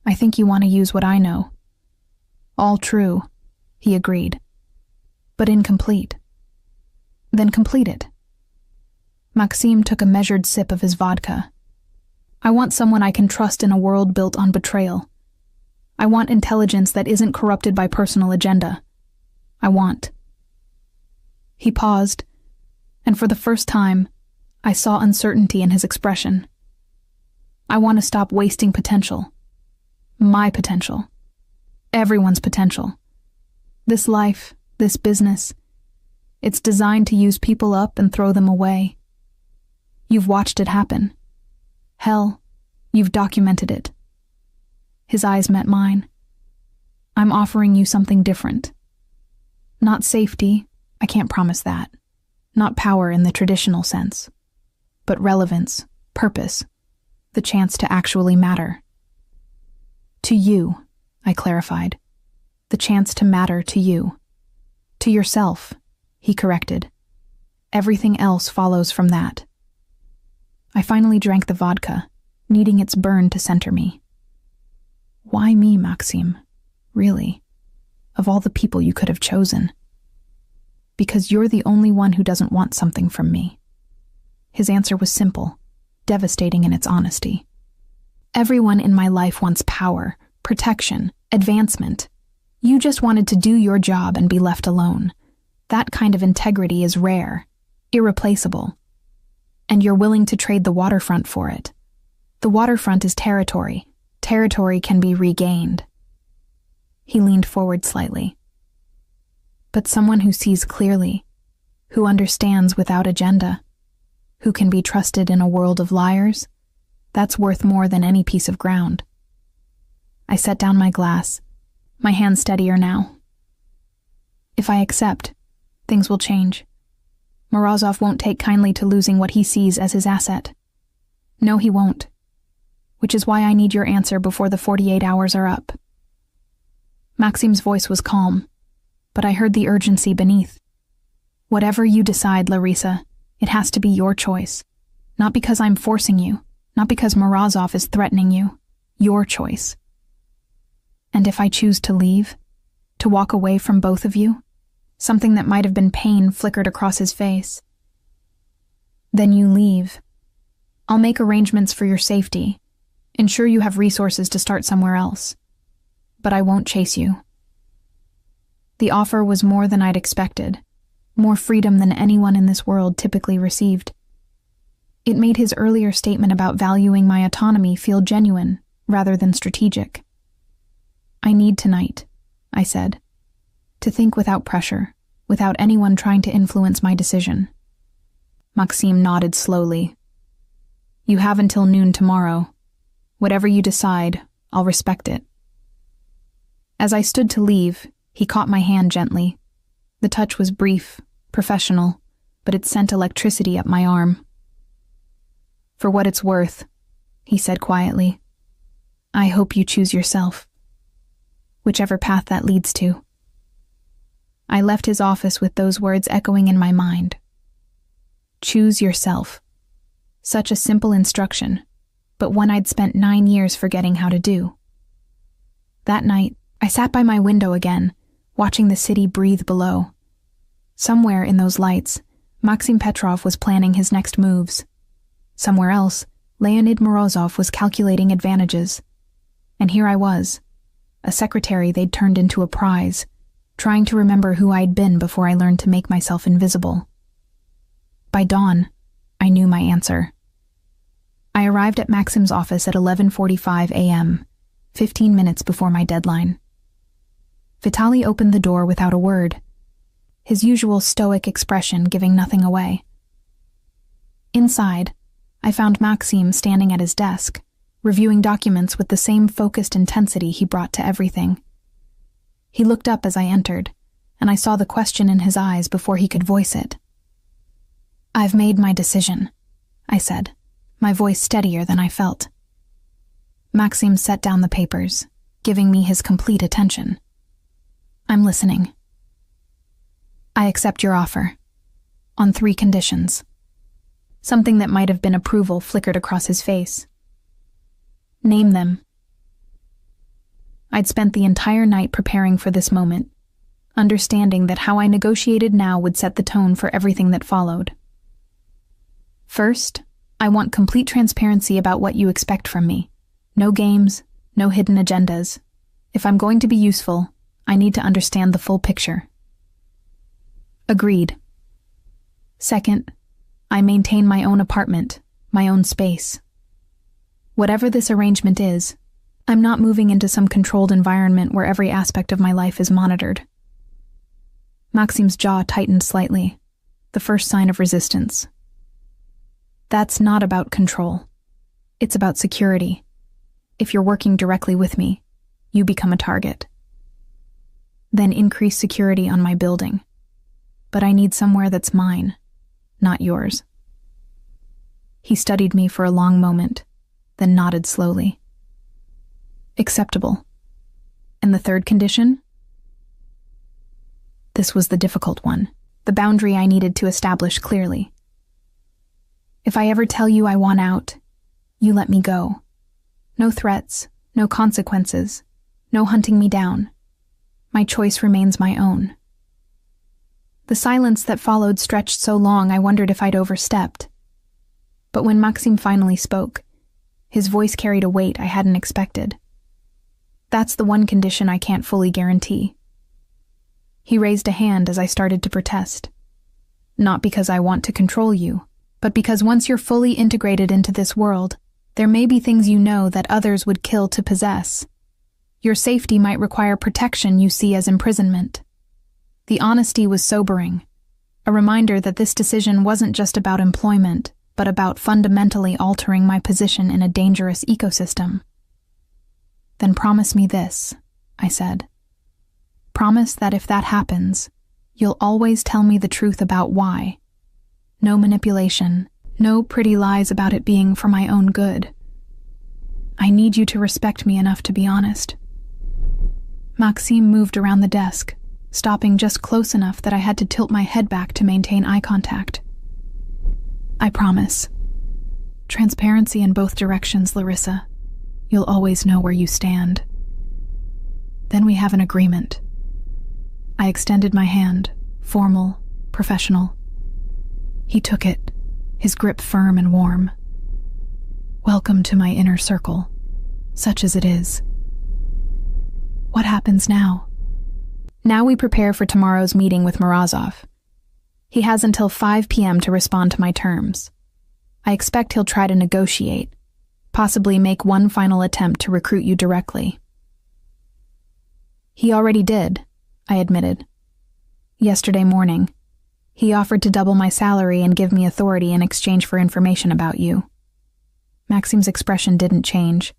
I think you want to use what I know." "All true," he agreed, "but incomplete." "Then complete it." Maxim took a measured sip of his vodka. "I want someone I can trust in a world built on betrayal. I want intelligence that isn't corrupted by personal agenda. I want." He paused, and for the first time, I saw uncertainty in his expression. "I want to stop wasting potential. My potential. Everyone's potential. This life, this business, It's designed to use people up and throw them away. You've watched it happen. Hell, you've documented it. His eyes met mine. I'm offering you something different. Not safety, I can't promise that. Not power in the traditional sense. But relevance, purpose, the chance to actually matter. To you, I clarified. The chance to matter to you. To yourself, he corrected. Everything else follows from that. I finally drank the vodka, needing its burn to center me. Why me, Maxime? Really? Of all the people you could have chosen. Because you're the only one who doesn't want something from me. His answer was simple, devastating in its honesty. Everyone in my life wants power, protection, advancement. You just wanted to do your job and be left alone. That kind of integrity is rare, irreplaceable. And you're willing to trade the waterfront for it. The waterfront is territory. Territory can be regained. He leaned forward slightly. But someone who sees clearly, who understands without agenda, who can be trusted in a world of liars, that's worth more than any piece of ground. I set down my glass, my hand steadier now. If I accept, things will change. Morozov won't take kindly to losing what he sees as his asset. No, he won't. Which is why I need your answer before the 48 hours are up. Maxime's voice was calm, but I heard the urgency beneath. Whatever you decide, Larissa, it has to be your choice. Not because I'm forcing you, not because Morozov is threatening you. Your choice. And if I choose to leave, to walk away from both of you, something that might have been pain flickered across his face. Then you leave. I'll make arrangements for your safety, ensure you have resources to start somewhere else. But I won't chase you. The offer was more than I'd expected, more freedom than anyone in this world typically received. It made his earlier statement about valuing my autonomy feel genuine rather than strategic. I need tonight, I said, to think without pressure, without anyone trying to influence my decision. Maxime nodded slowly. You have until noon tomorrow. Whatever you decide, I'll respect it. As I stood to leave, he caught my hand gently. The touch was brief, professional, but it sent electricity up my arm. For what it's worth, he said quietly, I hope you choose yourself. Whichever path that leads to. I left his office with those words echoing in my mind. Choose yourself. Such a simple instruction, but one I'd spent 9 years forgetting how to do. That night, I sat by my window again, watching the city breathe below. Somewhere in those lights, Maxim Petrov was planning his next moves. Somewhere else, Leonid Morozov was calculating advantages. And here I was, a secretary they'd turned into a prize, trying to remember who I'd been before I learned to make myself invisible. By dawn, I knew my answer. I arrived at Maxim's office at 11:45 a.m., 15 minutes before my deadline. Vitaly opened the door without a word, his usual stoic expression giving nothing away. Inside, I found Maxim standing at his desk, reviewing documents with the same focused intensity he brought to everything. He looked up as I entered, and I saw the question in his eyes before he could voice it. I've made my decision, I said, my voice steadier than I felt. Maxim set down the papers, giving me his complete attention. I'm listening. I accept your offer. On 3 conditions. Something that might have been approval flickered across his face. Name them. I'd spent the entire night preparing for this moment, understanding that how I negotiated now would set the tone for everything that followed. First, I want complete transparency about what you expect from me. No games, no hidden agendas. If I'm going to be useful, I need to understand the full picture. Agreed. Second, I maintain my own apartment, my own space. Whatever this arrangement is, I'm not moving into some controlled environment where every aspect of my life is monitored. Maxim's jaw tightened slightly, the first sign of resistance. That's not about control. It's about security. If you're working directly with me, you become a target. Then increase security on my building. But I need somewhere that's mine, not yours. He studied me for a long moment, then nodded slowly. Acceptable. And the third condition? This was the difficult one, the boundary I needed to establish clearly. If I ever tell you I want out, you let me go. No threats, no consequences, no hunting me down. My choice remains my own. The silence that followed stretched so long I wondered if I'd overstepped. But when Maxim finally spoke, his voice carried a weight I hadn't expected. That's the one condition I can't fully guarantee. He raised a hand as I started to protest. Not because I want to control you, but because once you're fully integrated into this world, there may be things you know that others would kill to possess. Your safety might require protection you see as imprisonment. The honesty was sobering, a reminder that this decision wasn't just about employment, but about fundamentally altering my position in a dangerous ecosystem. Then promise me this, I said. Promise that if that happens, you'll always tell me the truth about why. No manipulation, no pretty lies about it being for my own good. I need you to respect me enough to be honest. Maxim moved around the desk, stopping just close enough that I had to tilt my head back to maintain eye contact. I promise. Transparency in both directions, Larissa. You'll always know where you stand. Then we have an agreement. I extended my hand, formal, professional. He took it, his grip firm and warm. Welcome to my inner circle, such as it is. What happens now? Now we prepare for tomorrow's meeting with Morozov. He has until 5 p.m. to respond to my terms. I expect he'll try to negotiate, possibly make one final attempt to recruit you directly. He already did, I admitted. Yesterday morning, he offered to double my salary and give me authority in exchange for information about you. Maxim's expression didn't change,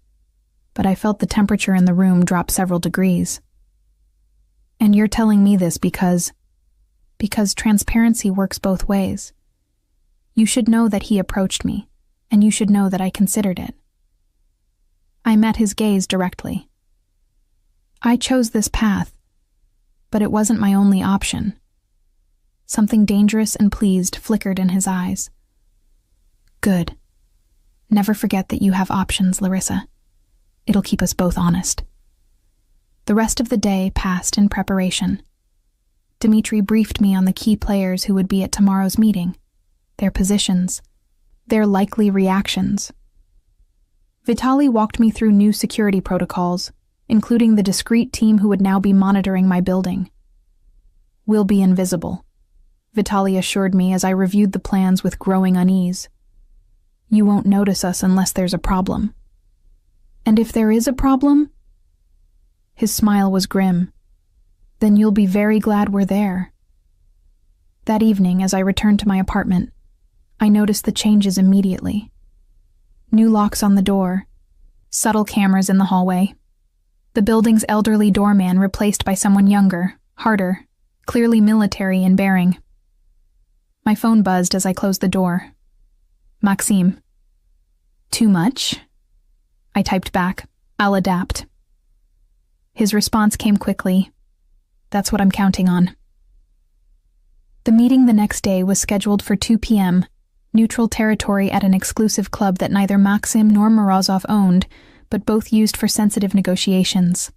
but I felt the temperature in the room drop several degrees. And you're telling me this because transparency works both ways. You should know that he approached me, and you should know that I considered it. I met his gaze directly. I chose this path, but it wasn't my only option. Something dangerous and pleased flickered in his eyes. Good. Never forget that you have options, Larissa. It'll keep us both honest. The rest of the day passed in preparation. Dmitri briefed me on the key players who would be at tomorrow's meeting, their positions, their likely reactions. Vitaly walked me through new security protocols, including the discreet team who would now be monitoring my building. We'll be invisible, Vitaly assured me as I reviewed the plans with growing unease. You won't notice us unless there's a problem. And if there is a problem? His smile was grim. Then you'll be very glad we're there. That evening, as I returned to my apartment, I noticed the changes immediately. New locks on the door, subtle cameras in the hallway, the building's elderly doorman replaced by someone younger, harder, clearly military in bearing. My phone buzzed as I closed the door. Maxim. Too much? I typed back, I'll adapt. His response came quickly. That's what I'm counting on. The meeting the next day was scheduled for 2 p.m., neutral territory at an exclusive club that neither Maxim nor Morozov owned, but both used for sensitive negotiations.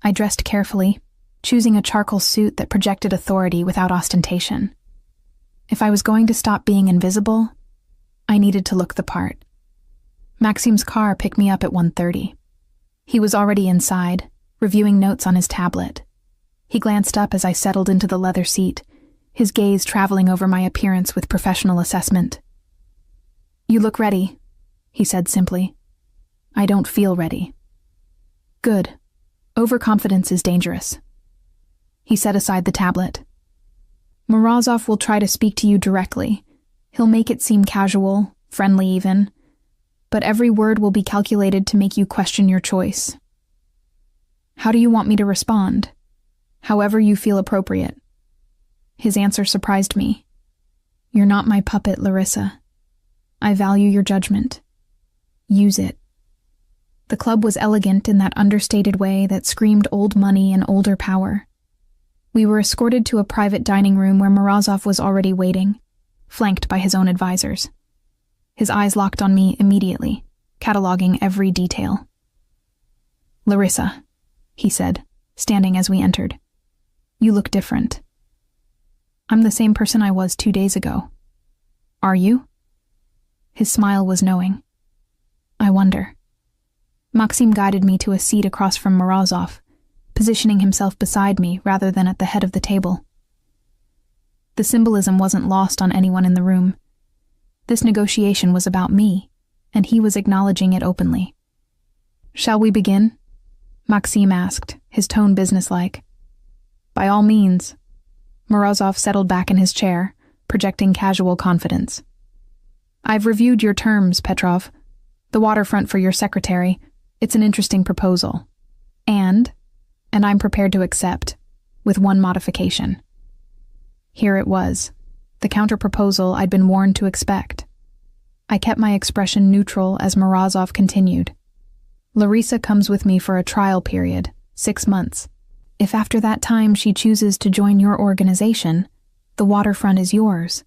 I dressed carefully, choosing a charcoal suit that projected authority without ostentation. If I was going to stop being invisible, I needed to look the part. Maxim's car picked me up at 1:30. He was already inside, reviewing notes on his tablet. He glanced up as I settled into the leather seat, his gaze traveling over my appearance with professional assessment. You look ready, he said simply. I don't feel ready. Good. Overconfidence is dangerous. He set aside the tablet. Morozov will try to speak to you directly. He'll make it seem casual, friendly even, but every word will be calculated to make you question your choice. How do you want me to respond? However you feel appropriate. His answer surprised me. You're not my puppet, Larissa. I value your judgment. Use it. The club was elegant in that understated way that screamed old money and older power. We were escorted to a private dining room where Morozov was already waiting, flanked by his own advisors. His eyes locked on me immediately, cataloging every detail. Larissa, he said, standing as we entered. You look different. I'm the same person I was 2 days ago. Are you? His smile was knowing. I wonder. Maxim guided me to a seat across from Morozov, positioning himself beside me rather than at the head of the table. The symbolism wasn't lost on anyone in the room. This negotiation was about me, and he was acknowledging it openly. Shall we begin? Maxim asked, his tone businesslike. By all means. Morozov settled back in his chair, projecting casual confidence. I've reviewed your terms, Petrov. The waterfront for your secretary. It's an interesting proposal. And I'm prepared to accept, with one modification. Here it was, the counter-proposal I'd been warned to expect. I kept my expression neutral as Morozov continued. Larissa comes with me for a trial period, 6 months. If after that time she chooses to join your organization, the waterfront is yours.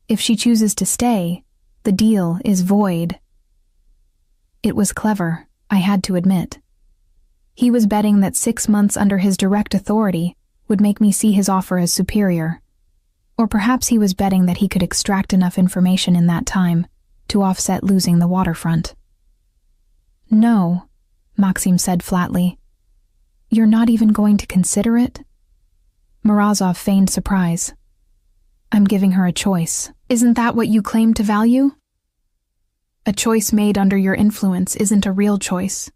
If she chooses to stay, the deal is void. It was clever, I had to admit. He was betting that 6 months under his direct authority would make me see his offer as superior. Or perhaps he was betting that he could extract enough information in that time to offset losing the waterfront. No, Maxim said flatly. You're not even going to consider it? Morozov feigned surprise. I'm giving her a choice. Isn't that what you claim to value? A choice made under your influence isn't a real choice.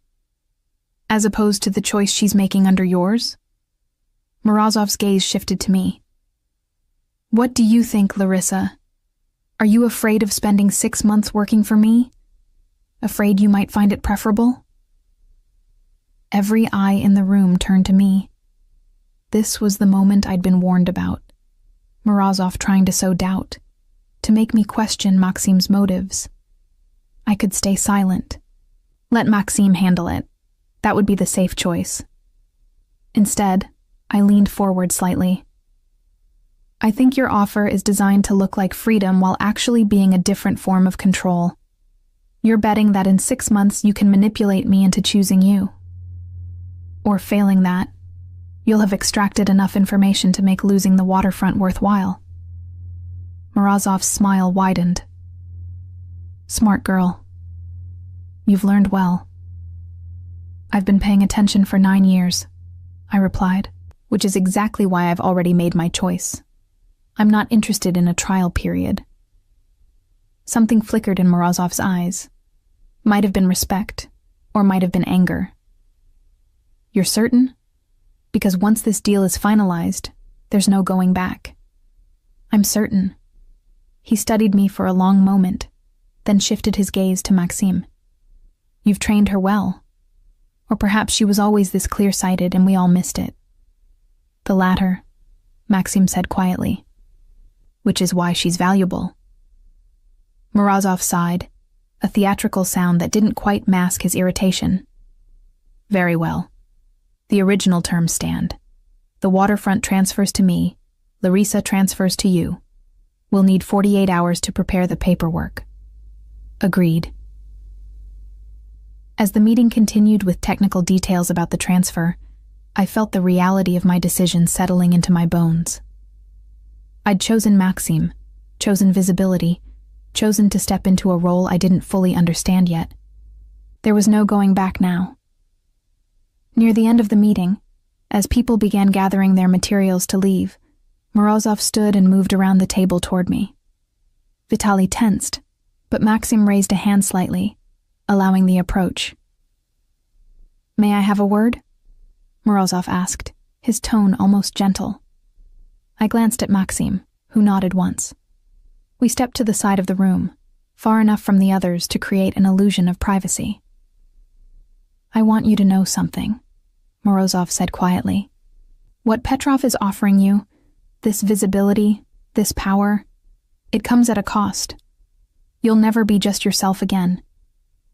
As opposed to the choice she's making under yours? Morozov's gaze shifted to me. What do you think, Larissa? Are you afraid of spending 6 months working for me? Afraid you might find it preferable? Every eye in the room turned to me. This was the moment I'd been warned about. Morozov trying to sow doubt, to make me question Maxim's motives. I could stay silent. Let Maxim handle it. That would be the safe choice. Instead, I leaned forward slightly. I think your offer is designed to look like freedom while actually being a different form of control. You're betting that in 6 months you can manipulate me into choosing you. Or failing that, you'll have extracted enough information to make losing the waterfront worthwhile. Morozov's smile widened. Smart girl. You've learned well. I've been paying attention for 9 years, I replied, which is exactly why I've already made my choice. I'm not interested in a trial period. Something flickered in Morozov's eyes. Might have been respect, or might have been anger. You're certain? Because once this deal is finalized, there's no going back. I'm certain. He studied me for a long moment, then shifted his gaze to Maxim. You've trained her well. Or perhaps she was always this clear-sighted and we all missed it. The latter, Maxim said quietly. Which is why she's valuable. Morozov sighed, a theatrical sound that didn't quite mask his irritation. Very well. The original terms stand. The waterfront transfers to me, Larissa transfers to you. We'll need 48 hours to prepare the paperwork. Agreed. As the meeting continued with technical details about the transfer, I felt the reality of my decision settling into my bones. I'd chosen Maxim, chosen visibility, chosen to step into a role I didn't fully understand yet. There was no going back now. Near the end of the meeting, as people began gathering their materials to leave, Morozov stood and moved around the table toward me. Vitaly tensed, but Maxim raised a hand slightly, allowing the approach. May I have a word? Morozov asked, his tone almost gentle. I glanced at Maxim, who nodded once. We stepped to the side of the room, far enough from the others to create an illusion of privacy. I want you to know something, Morozov said quietly. What Petrov is offering you, this visibility, this power, it comes at a cost. You'll never be just yourself again.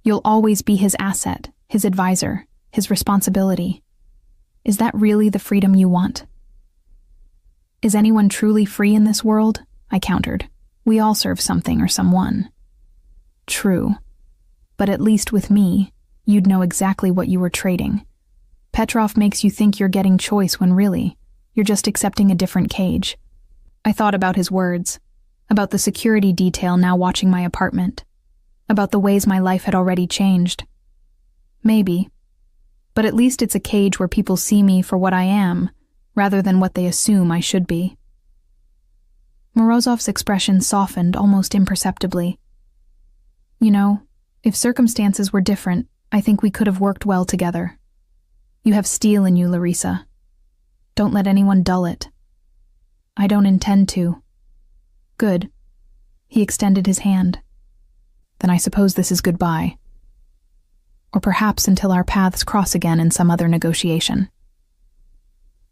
You'll always be his asset, his advisor, his responsibility. Is that really the freedom you want? Is anyone truly free in this world? I countered. We all serve something or someone. True. But at least with me, you'd know exactly what you were trading. Petrov makes you think you're getting choice when really, you're just accepting a different cage. I thought about his words, about the security detail now watching my apartment, about the ways my life had already changed. Maybe. But at least it's a cage where people see me for what I am, rather than what they assume I should be. Morozov's expression softened almost imperceptibly. You know, if circumstances were different, I think we could have worked well together. You have steel in you, Larissa. Don't let anyone dull it. I don't intend to. Good. He extended his hand. Then I suppose this is goodbye. Or perhaps until our paths cross again in some other negotiation.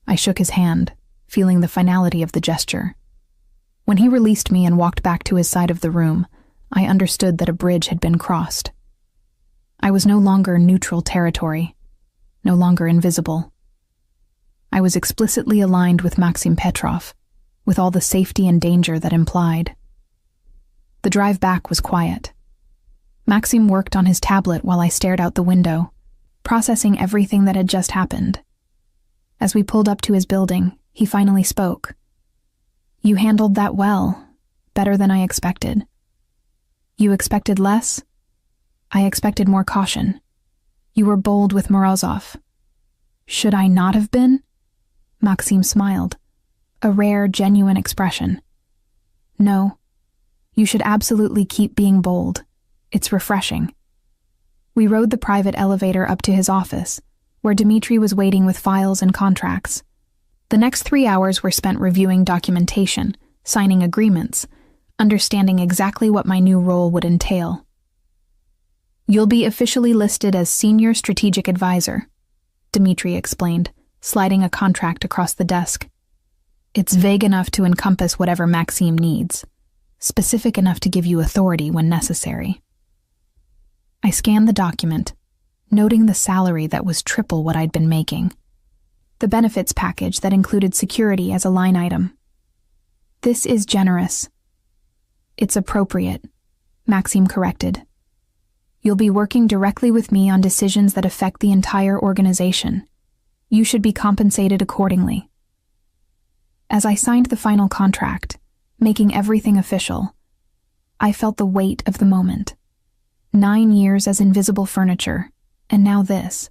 I shook his hand, feeling the finality of the gesture. When he released me and walked back to his side of the room, I understood that a bridge had been crossed. I was no longer neutral territory, no longer invisible. I was explicitly aligned with Maxim Petrov, with all the safety and danger that implied. The drive back was quiet. Maxim worked on his tablet while I stared out the window, processing everything that had just happened. As we pulled up to his building, he finally spoke. You handled that well, better than I expected. You expected less? I expected more caution. You were bold with Morozov. Should I not have been? Maxim smiled, a rare, genuine expression. No, you should absolutely keep being bold. It's refreshing. We rode the private elevator up to his office, where Dmitri was waiting with files and contracts. The next 3 hours were spent reviewing documentation, signing agreements, understanding exactly what my new role would entail. You'll be officially listed as Senior Strategic Advisor, Dmitri explained, sliding a contract across the desk. It's vague enough to encompass whatever Maxim needs, specific enough to give you authority when necessary. I scanned the document, noting the salary that was triple what I'd been making, the benefits package that included security as a line item. This is generous. It's appropriate, Maxim corrected. You'll be working directly with me on decisions that affect the entire organization. You should be compensated accordingly. As I signed the final contract, making everything official, I felt the weight of the moment. 9 years as invisible furniture, and now this.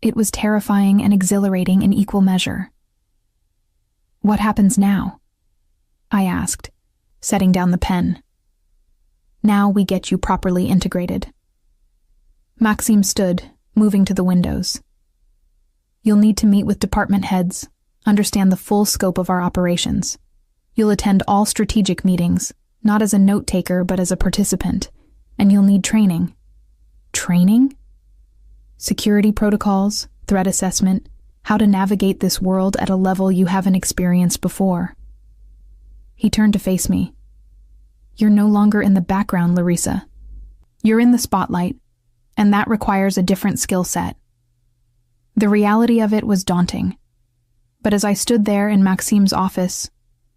It was terrifying and exhilarating in equal measure. What happens now? I asked, setting down the pen. Now we get you properly integrated. Maxim stood, moving to the windows. You'll need to meet with department heads, understand the full scope of our operations. You'll attend all strategic meetings, not as a note-taker but as a participant, and you'll need training. Training? Security protocols, threat assessment, how to navigate this world at a level you haven't experienced before. He turned to face me. You're no longer in the background, Larissa. You're in the spotlight, and that requires a different skill set. The reality of it was daunting. But as I stood there in Maxim's office,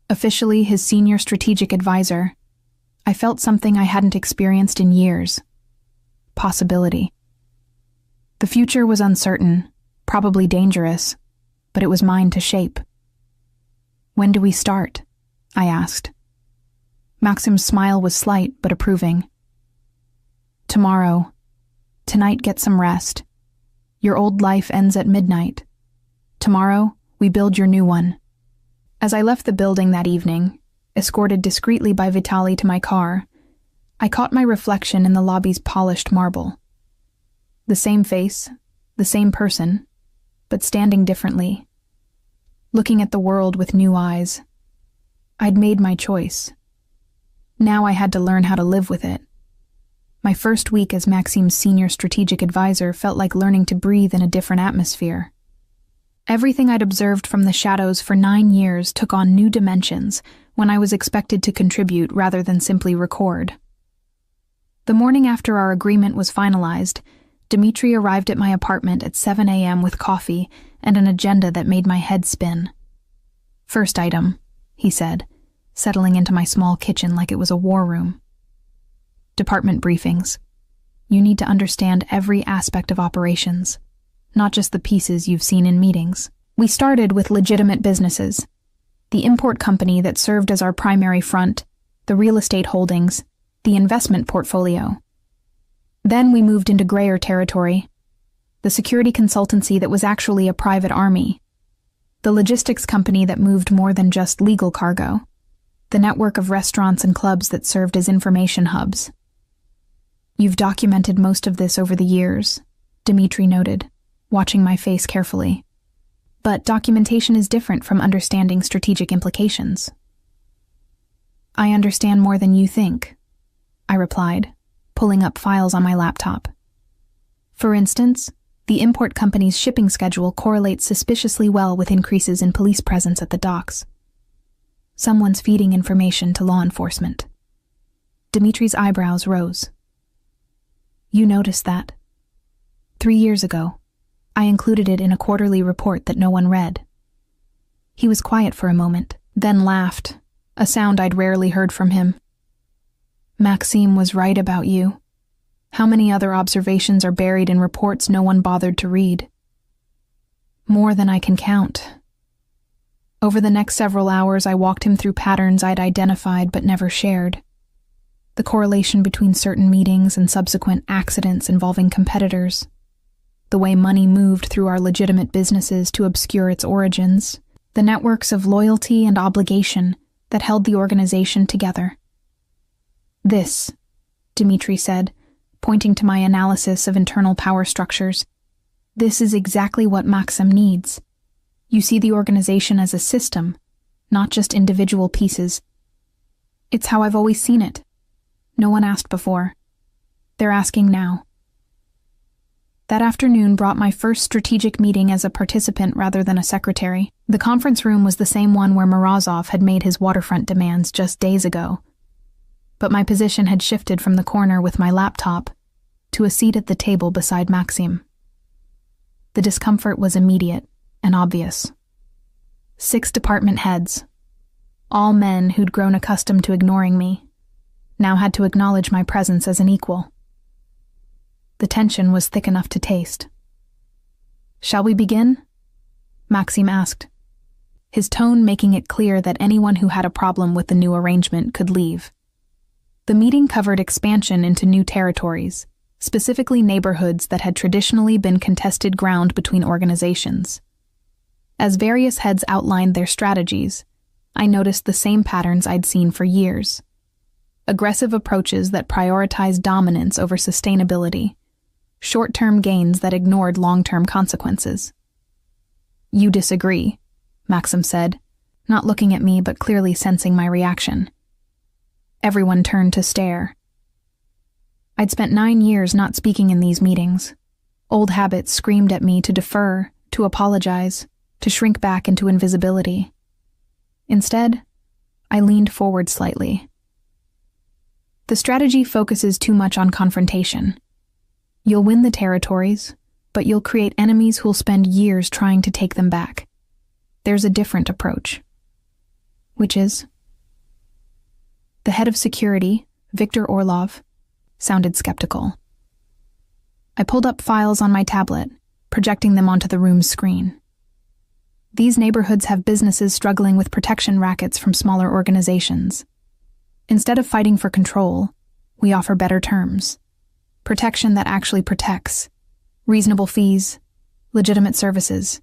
officially his senior strategic advisor, I felt something I hadn't experienced in years. Possibility. The future was uncertain, probably dangerous, but it was mine to shape. When do we start? I asked. Maxim's smile was slight but approving. Tomorrow. Tonight get some rest. Your old life ends at midnight. Tomorrow, we build your new one. As I left the building that evening, escorted discreetly by Vitaly to my car, I caught my reflection in the lobby's polished marble. The same face, the same person, but standing differently. looking at the world with new eyes. I'd made my choice. Now I had to learn how to live with it. My first week as Maxim's senior strategic advisor felt like learning to breathe in a different atmosphere. Everything I'd observed from the shadows for 9 years took on new dimensions when I was expected to contribute rather than simply record. The morning after our agreement was finalized, Dmitri arrived at my apartment at 7 a.m. with coffee and an agenda that made my head spin. "First item," he said, settling into my small kitchen like it was a war room. "Department briefings. You need to understand every aspect of operations, not just the pieces you've seen in meetings." We started with legitimate businesses. The import company that served as our primary front, the real estate holdings, the investment portfolio. Then we moved into grayer territory, the security consultancy that was actually a private army, the logistics company that moved more than just legal cargo, the network of restaurants and clubs that served as information hubs. "You've documented most of this over the years," Dmitri noted, watching my face carefully. "But documentation is different from understanding strategic implications." "I understand more than you think," I replied, pulling up files on my laptop. "For instance, the import company's shipping schedule correlates suspiciously well with increases in police presence at the docks. Someone's feeding information to law enforcement." Dimitri's eyebrows rose. "You noticed that. 3 years ago, I included it in a quarterly report that no one read." He was quiet for a moment, then laughed, a sound I'd rarely heard from him. "Maxime was right about you. How many other observations are buried in reports no one bothered to read?" "More than I can count." Over the next several hours, I walked him through patterns I'd identified but never shared. The correlation between certain meetings and subsequent accidents involving competitors. The way money moved through our legitimate businesses to obscure its origins. The networks of loyalty and obligation that held the organization together. "This," Dmitri said, pointing to my analysis of internal power structures, "this is exactly what Maxim needs. You see the organization as a system, not just individual pieces. It's how I've always seen it. No one asked before. They're asking now." That afternoon brought my first strategic meeting as a participant rather than a secretary. The conference room was the same one where Morozov had made his waterfront demands just days ago. But my position had shifted from the corner with my laptop to a seat at the table beside Maxim. The discomfort was immediate and obvious. 6 department heads, all men who'd grown accustomed to ignoring me, now had to acknowledge my presence as an equal. The tension was thick enough to taste. "Shall we begin?" Maxim asked, his tone making it clear that anyone who had a problem with the new arrangement could leave. The meeting covered expansion into new territories, specifically neighborhoods that had traditionally been contested ground between organizations. As various heads outlined their strategies, I noticed the same patterns I'd seen for years. Aggressive approaches that prioritized dominance over sustainability, short-term gains that ignored long-term consequences. "You disagree," Maxim said, not looking at me but clearly sensing my reaction. Everyone turned to stare. I'd spent 9 years not speaking in these meetings. Old habits screamed at me to defer, to apologize, to shrink back into invisibility. Instead, I leaned forward slightly. "The strategy focuses too much on confrontation. You'll win the territories, but you'll create enemies who'll spend years trying to take them back. There's a different approach." "Which is?" The head of security, Viktor Orlov, sounded skeptical. I pulled up files on my tablet, projecting them onto the room's screen. "These neighborhoods have businesses struggling with protection rackets from smaller organizations. Instead of fighting for control, we offer better terms. Protection that actually protects. Reasonable fees, legitimate services.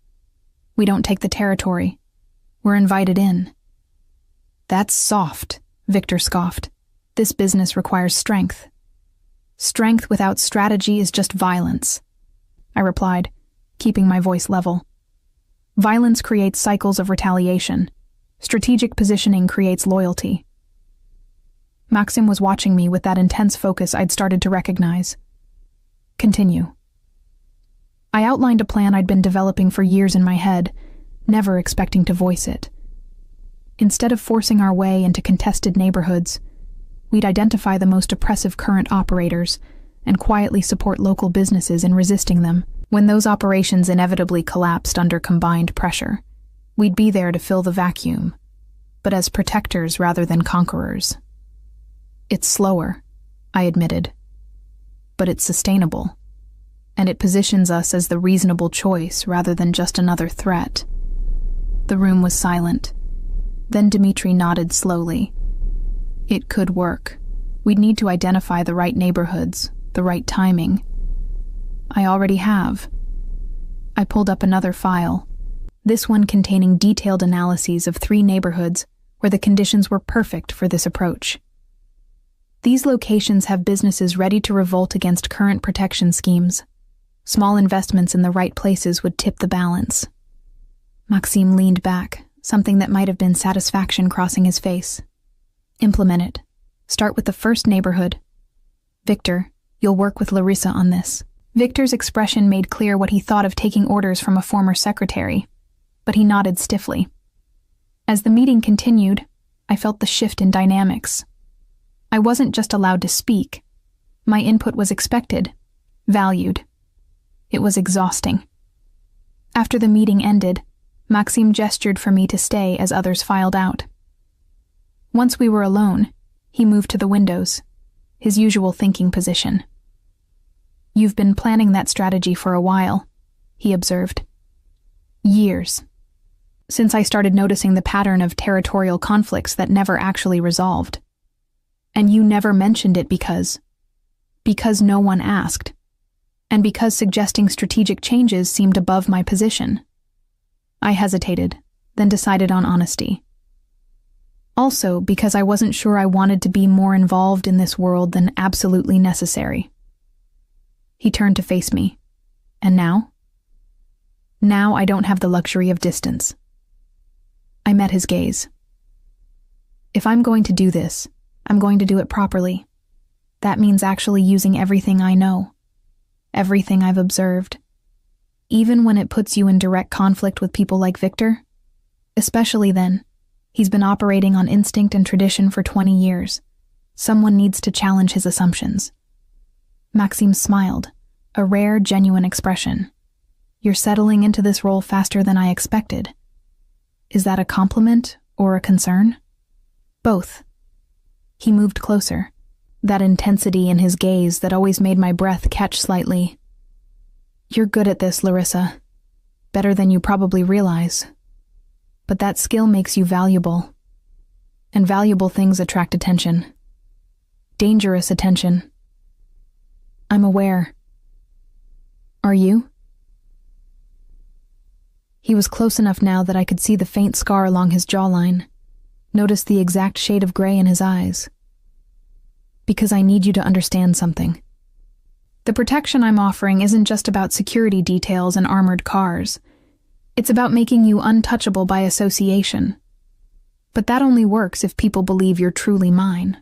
We don't take the territory. We're invited in." "That's soft," Victor scoffed. "This business requires strength." "Strength without strategy is just violence," I replied, keeping my voice level. Violence creates cycles of retaliation. Strategic positioning creates loyalty. Maxim was watching me with that intense focus I'd started to recognize. Continue. I outlined a plan I'd been developing for years in my head, never expecting to voice it. Instead of forcing our way into contested neighborhoods, we'd identify the most oppressive current operators and quietly support local businesses in resisting them. When those operations inevitably collapsed under combined pressure, we'd be there to fill the vacuum, but as protectors rather than conquerors. It's slower, I admitted, but it's sustainable, and it positions us as the reasonable choice rather than just another threat. The room was silent. Then Dmitri nodded slowly. It could work. We'd need to identify the right neighborhoods, the right timing. I already have. I pulled up another file, this one containing detailed analyses of 3 neighborhoods where the conditions were perfect for this approach. These locations have businesses ready to revolt against current protection schemes. Small investments in the right places would tip the balance. Maxim leaned back, something that might have been satisfaction crossing his face. Implement it. Start with the first neighborhood. Victor, you'll work with Larissa on this. Victor's expression made clear what he thought of taking orders from a former secretary, but he nodded stiffly. As the meeting continued, I felt the shift in dynamics. I wasn't just allowed to speak. My input was expected, valued. It was exhausting. After the meeting ended, Maxim gestured for me to stay as others filed out. Once we were alone, he moved to the windows, his usual thinking position. You've been planning that strategy for a while, he observed. Years. Since I started noticing the pattern of territorial conflicts that never actually resolved. And you never mentioned it because no one asked, and because suggesting strategic changes seemed above my position. I hesitated, then decided on honesty. Also, because I wasn't sure I wanted to be more involved in this world than absolutely necessary. He turned to face me. And now? Now I don't have the luxury of distance. I met his gaze. If I'm going to do this, I'm going to do it properly. That means actually using everything I know, everything I've observed. Even when it puts you in direct conflict with people like Victor? Especially then. He's been operating on instinct and tradition for 20 years. Someone needs to challenge his assumptions. Maxim smiled, a rare, genuine expression. You're settling into this role faster than I expected. Is that a compliment or a concern? Both. He moved closer, that intensity in his gaze that always made my breath catch slightly. You're good at this, Larissa. Better than you probably realize. But that skill makes you valuable. And valuable things attract attention. Dangerous attention. I'm aware. Are you? He was close enough now that I could see the faint scar along his jawline, notice the exact shade of gray in his eyes. Because I need you to understand something. The protection I'm offering isn't just about security details and armored cars. It's about making you untouchable by association. But that only works if people believe you're truly mine.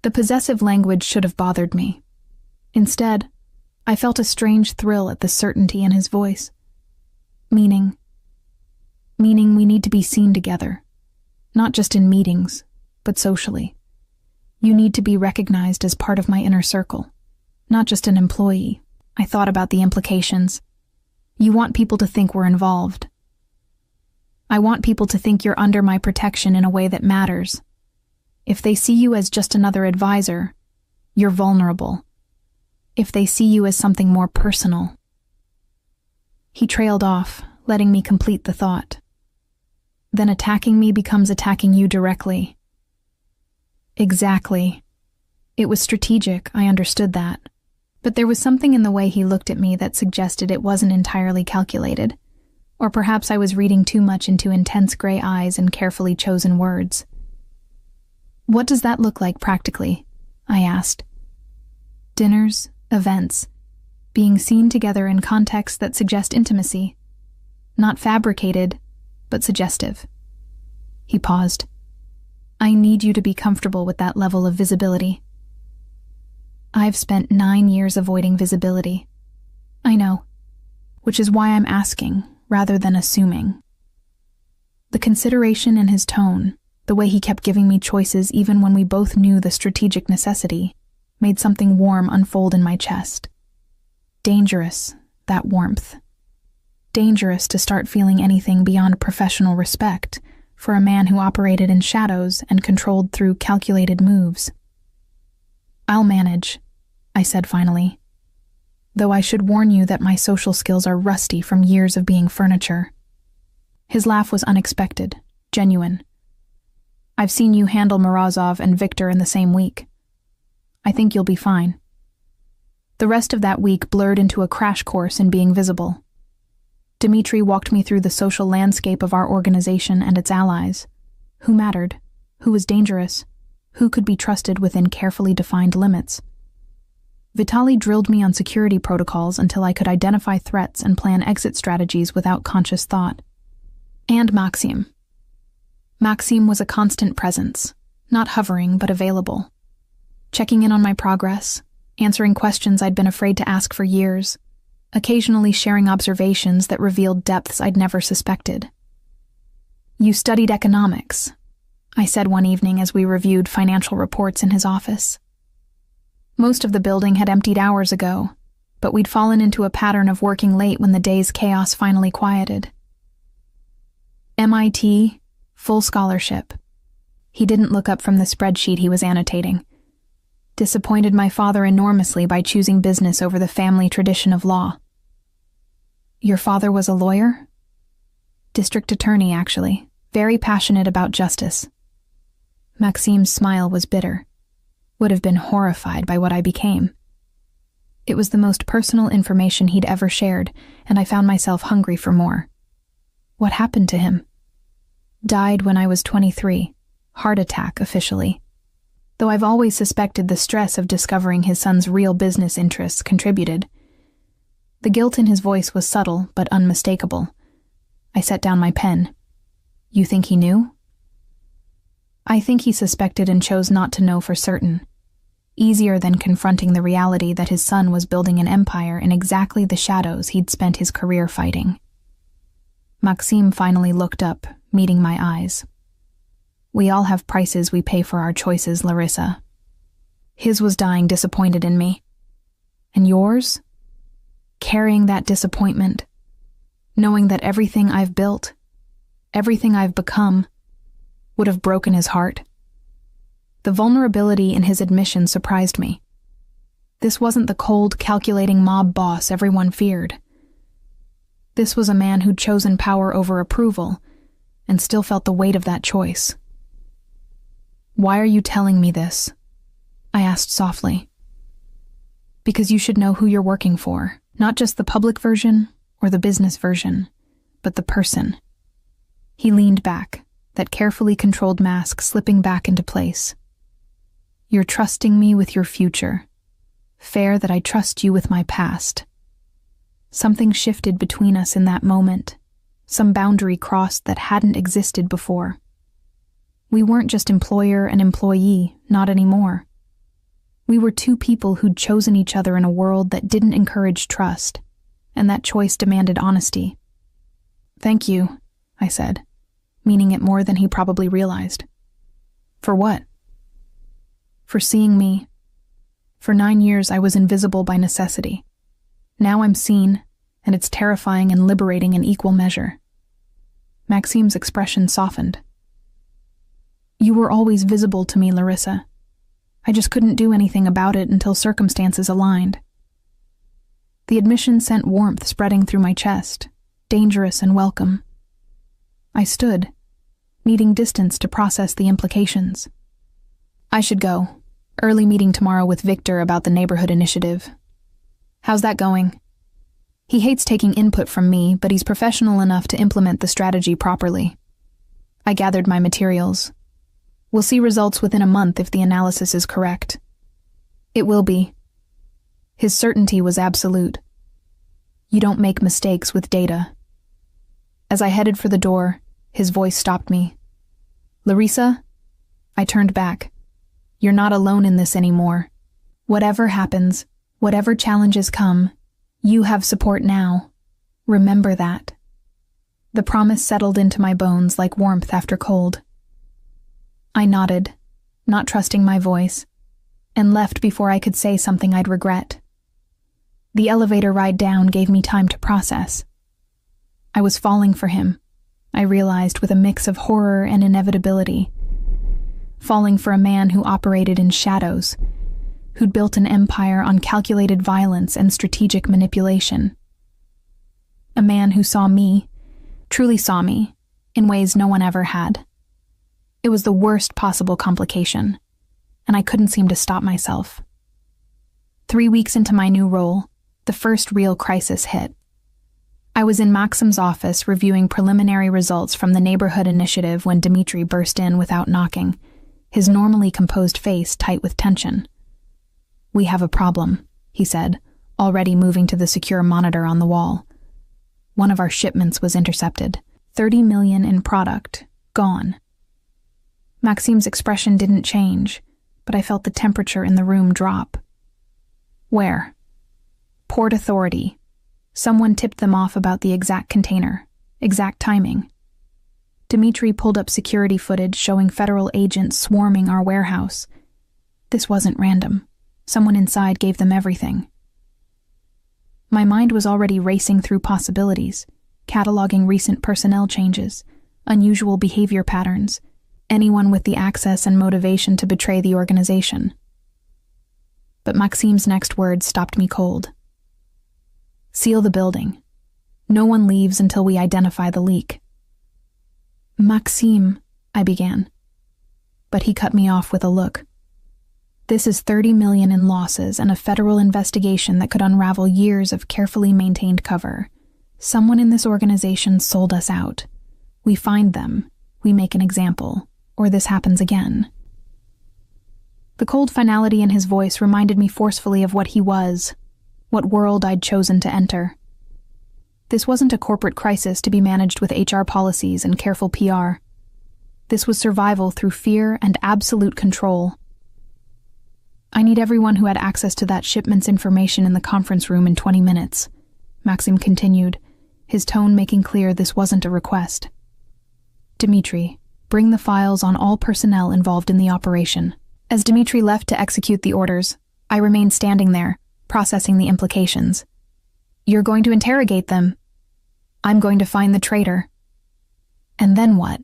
The possessive language should have bothered me. Instead, I felt a strange thrill at the certainty in his voice. Meaning we need to be seen together. Not just in meetings, but socially. You need to be recognized as part of my inner circle, not just an employee. I thought about the implications. You want people to think we're involved. I want people to think you're under my protection in a way that matters. If they see you as just another advisor, you're vulnerable. If they see you as something more personal. He trailed off, letting me complete the thought. Then attacking me becomes attacking you directly. Exactly. It was strategic, I understood that. But there was something in the way he looked at me that suggested it wasn't entirely calculated. Or perhaps I was reading too much into intense gray eyes and carefully chosen words. What does that look like practically? I asked. Dinners, events, being seen together in contexts that suggest intimacy. not fabricated, but suggestive. He paused. I need you to be comfortable with that level of visibility. I've spent 9 years avoiding visibility. I know, which is why I'm asking rather than assuming. The consideration in his tone, the way he kept giving me choices even when we both knew the strategic necessity, made something warm unfold in my chest. Dangerous, that warmth. Dangerous to start feeling anything beyond professional respect for a man who operated in shadows and controlled through calculated moves. I'll manage, I said finally, though I should warn you that my social skills are rusty from years of being furniture. His laugh was unexpected, genuine. I've seen you handle Morozov and Victor in the same week. I think you'll be fine. The rest of that week blurred into a crash course in being visible. Dmitri walked me through the social landscape of our organization and its allies. Who mattered? Who was dangerous? Who could be trusted within carefully defined limits? Vitaly drilled me on security protocols until I could identify threats and plan exit strategies without conscious thought. And Maxim. Maxim was a constant presence, not hovering but available. Checking in on my progress, answering questions I'd been afraid to ask for years, occasionally sharing observations that revealed depths I'd never suspected. You studied economics, I said one evening as we reviewed financial reports in his office. Most of the building had emptied hours ago, but we'd fallen into a pattern of working late when the day's chaos finally quieted. MIT, full scholarship. He didn't look up from the spreadsheet he was annotating. Disappointed my father enormously by choosing business over the family tradition of law. Your father was a lawyer? District attorney, actually, very passionate about justice. Maxim's smile was bitter. Would have been horrified by what I became. It was the most personal information he'd ever shared, and I found myself hungry for more. What happened to him? Died when I was 23. Heart attack, officially. Though I've always suspected the stress of discovering his son's real business interests contributed. The guilt in his voice was subtle but unmistakable. I set down my pen. You think he knew? I think he suspected and chose not to know for certain. Easier than confronting the reality that his son was building an empire in exactly the shadows he'd spent his career fighting. Maxim finally looked up, meeting my eyes. We all have prices we pay for our choices, Larissa. His was dying disappointed in me. And yours? Carrying that disappointment, knowing that everything I've built, everything I've become, would have broken his heart. The vulnerability in his admission surprised me. This wasn't the cold, calculating mob boss everyone feared. This was a man who'd chosen power over approval, and still felt the weight of that choice. Why are you telling me this? I asked softly. Because you should know who you're working for, not just the public version or the business version, but the person. He leaned back, that carefully controlled mask slipping back into place. You're trusting me with your future. Fair that I trust you with my past. Something shifted between us in that moment, some boundary crossed that hadn't existed before. We weren't just employer and employee, not anymore. We were two people who'd chosen each other in a world that didn't encourage trust, and that choice demanded honesty. Thank you, I said, meaning it more than he probably realized. For what? For seeing me. For 9 years I was invisible by necessity. Now I'm seen, and it's terrifying and liberating in equal measure. Maxim's expression softened. You were always visible to me, Larissa. I just couldn't do anything about it until circumstances aligned. The admission sent warmth spreading through my chest, dangerous and welcome. I stood, needing distance to process the implications. I should go. Early meeting tomorrow with Victor about the neighborhood initiative. How's that going? He hates taking input from me, but he's professional enough to implement the strategy properly. I gathered my materials. We'll see results within a month if the analysis is correct. It will be. His certainty was absolute. You don't make mistakes with data. As I headed for the door, his voice stopped me. "Larissa?" I turned back. "You're not alone in this anymore. Whatever happens, whatever challenges come, you have support now. Remember that." The promise settled into my bones like warmth after cold. I nodded, not trusting my voice, and left before I could say something I'd regret. The elevator ride down gave me time to process. I was falling for him, I realized, with a mix of horror and inevitability. Falling for a man who operated in shadows, who'd built an empire on calculated violence and strategic manipulation. A man who saw me, truly saw me, in ways no one ever had. It was the worst possible complication, and I couldn't seem to stop myself. 3 weeks into my new role, the first real crisis hit. I was in Maxim's office reviewing preliminary results from the neighborhood initiative when Dmitri burst in without knocking, his normally composed face tight with tension. "We have a problem," he said, already moving to the secure monitor on the wall. One of our shipments was intercepted. 30 million in product, gone. Maxim's expression didn't change, but I felt the temperature in the room drop. "Where?" "Port Authority. Someone tipped them off about the exact container, exact timing." Dmitri pulled up security footage showing federal agents swarming our warehouse. This wasn't random. Someone inside gave them everything. My mind was already racing through possibilities, cataloging recent personnel changes, unusual behavior patterns, anyone with the access and motivation to betray the organization. But Maxim's next words stopped me cold. "Seal the building. No one leaves until we identify the leak." "Maxim," I began, but he cut me off with a look. "This is 30 million in losses and a federal investigation that could unravel years of carefully maintained cover. Someone in this organization sold us out. We find them, we make an example, or this happens again." The cold finality in his voice reminded me forcefully of what he was, what world I'd chosen to enter. This wasn't a corporate crisis to be managed with HR policies and careful PR. This was survival through fear and absolute control. "I need everyone who had access to that shipment's information in the conference room in 20 minutes, Maxim continued, his tone making clear this wasn't a request. "Dmitri, bring the files on all personnel involved in the operation." As Dmitri left to execute the orders, I remained standing there, processing the implications. "You're going to interrogate them. I'm going to find the traitor. And then what?"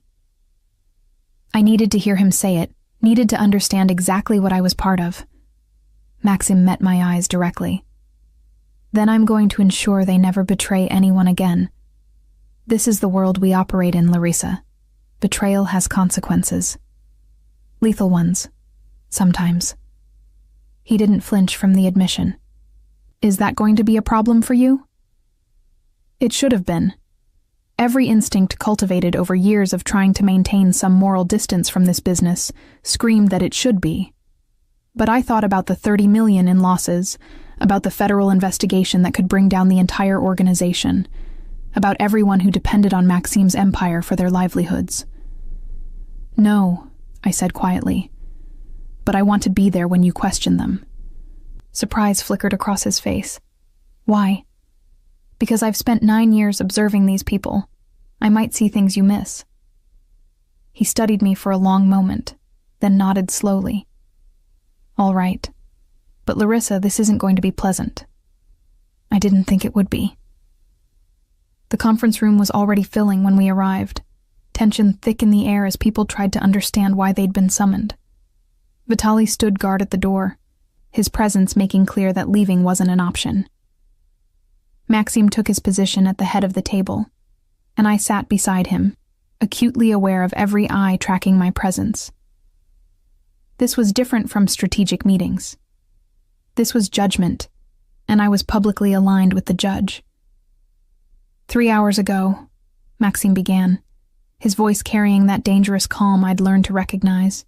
I needed to hear him say it, needed to understand exactly what I was part of. Maxim met my eyes directly. "Then I'm going to ensure they never betray anyone again. This is the world we operate in, Larissa. Betrayal has consequences. Lethal ones. Sometimes." He didn't flinch from the admission. "Is that going to be a problem for you?" It should have been. Every instinct cultivated over years of trying to maintain some moral distance from this business screamed that it should be. But I thought about the 30 million in losses, about the federal investigation that could bring down the entire organization, about everyone who depended on Maxim's empire for their livelihoods. "No," I said quietly, "but I want to be there when you question them." Surprise flickered across his face. "Why?" "Because I've spent 9 years observing these people. I might see things you miss." He studied me for a long moment, then nodded slowly. "All right. But Larissa, this isn't going to be pleasant." I didn't think it would be. The conference room was already filling when we arrived, tension thick in the air as people tried to understand why they'd been summoned. Vitaly stood guard at the door, his presence making clear that leaving wasn't an option. Maxim took his position at the head of the table, and I sat beside him, acutely aware of every eye tracking my presence. This was different from strategic meetings. This was judgment, and I was publicly aligned with the judge. 3 hours ago, Maxim began, his voice carrying that dangerous calm I'd learned to recognize.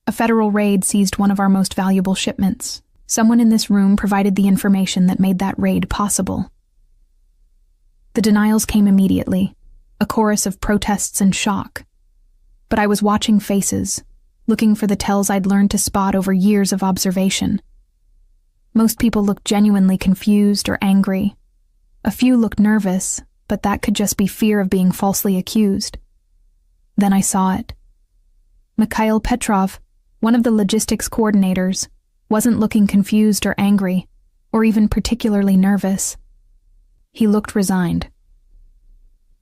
A federal raid seized one of our most valuable shipments. Someone in this room provided the information that made that raid possible. The denials came immediately, a chorus of protests and shock. But I was watching faces, looking for the tells I'd learned to spot over years of observation. Most people looked genuinely confused or angry. A few looked nervous, but that could just be fear of being falsely accused. Then I saw it. Mikhail Petrov, one of the logistics coordinators, wasn't looking confused or angry, or even particularly nervous. He looked resigned.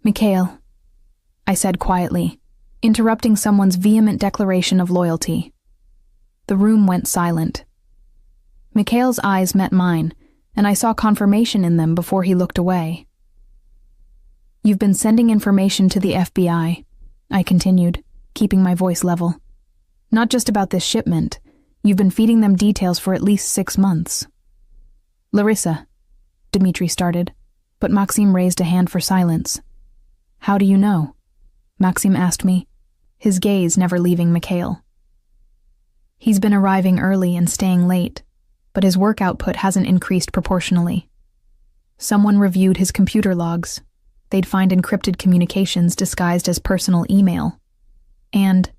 "Mikhail," I said quietly, interrupting someone's vehement declaration of loyalty. The room went silent. Mikhail's eyes met mine, and I saw confirmation in them before he looked away. "You've been sending information to the FBI," I continued, keeping my voice level. "Not just about this shipment. You've been feeding them details for at least 6 months. "Larissa," Dmitri started, but Maxim raised a hand for silence. "How do you know?" Maxim asked me, his gaze never leaving Mikhail. "He's been arriving early and staying late, but his work output hasn't increased proportionally. Someone reviewed his computer logs. They'd find encrypted communications disguised as personal email. And..."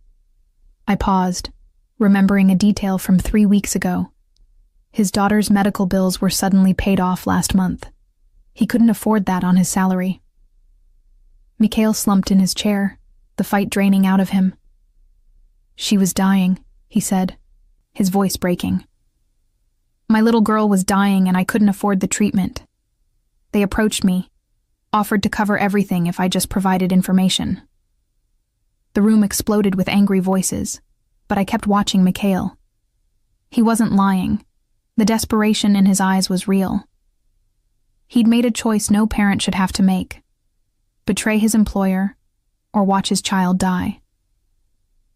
I paused, remembering a detail from 3 weeks ago. His daughter's medical bills were suddenly paid off last month. He couldn't afford that on his salary. Mikhail slumped in his chair, the fight draining out of him. "She was dying," he said, his voice breaking. "My little girl was dying and I couldn't afford the treatment. They approached me, offered to cover everything if I just provided information." The room exploded with angry voices, but I kept watching Mikhail. He wasn't lying. The desperation in his eyes was real. He'd made a choice no parent should have to make: betray his employer or watch his child die.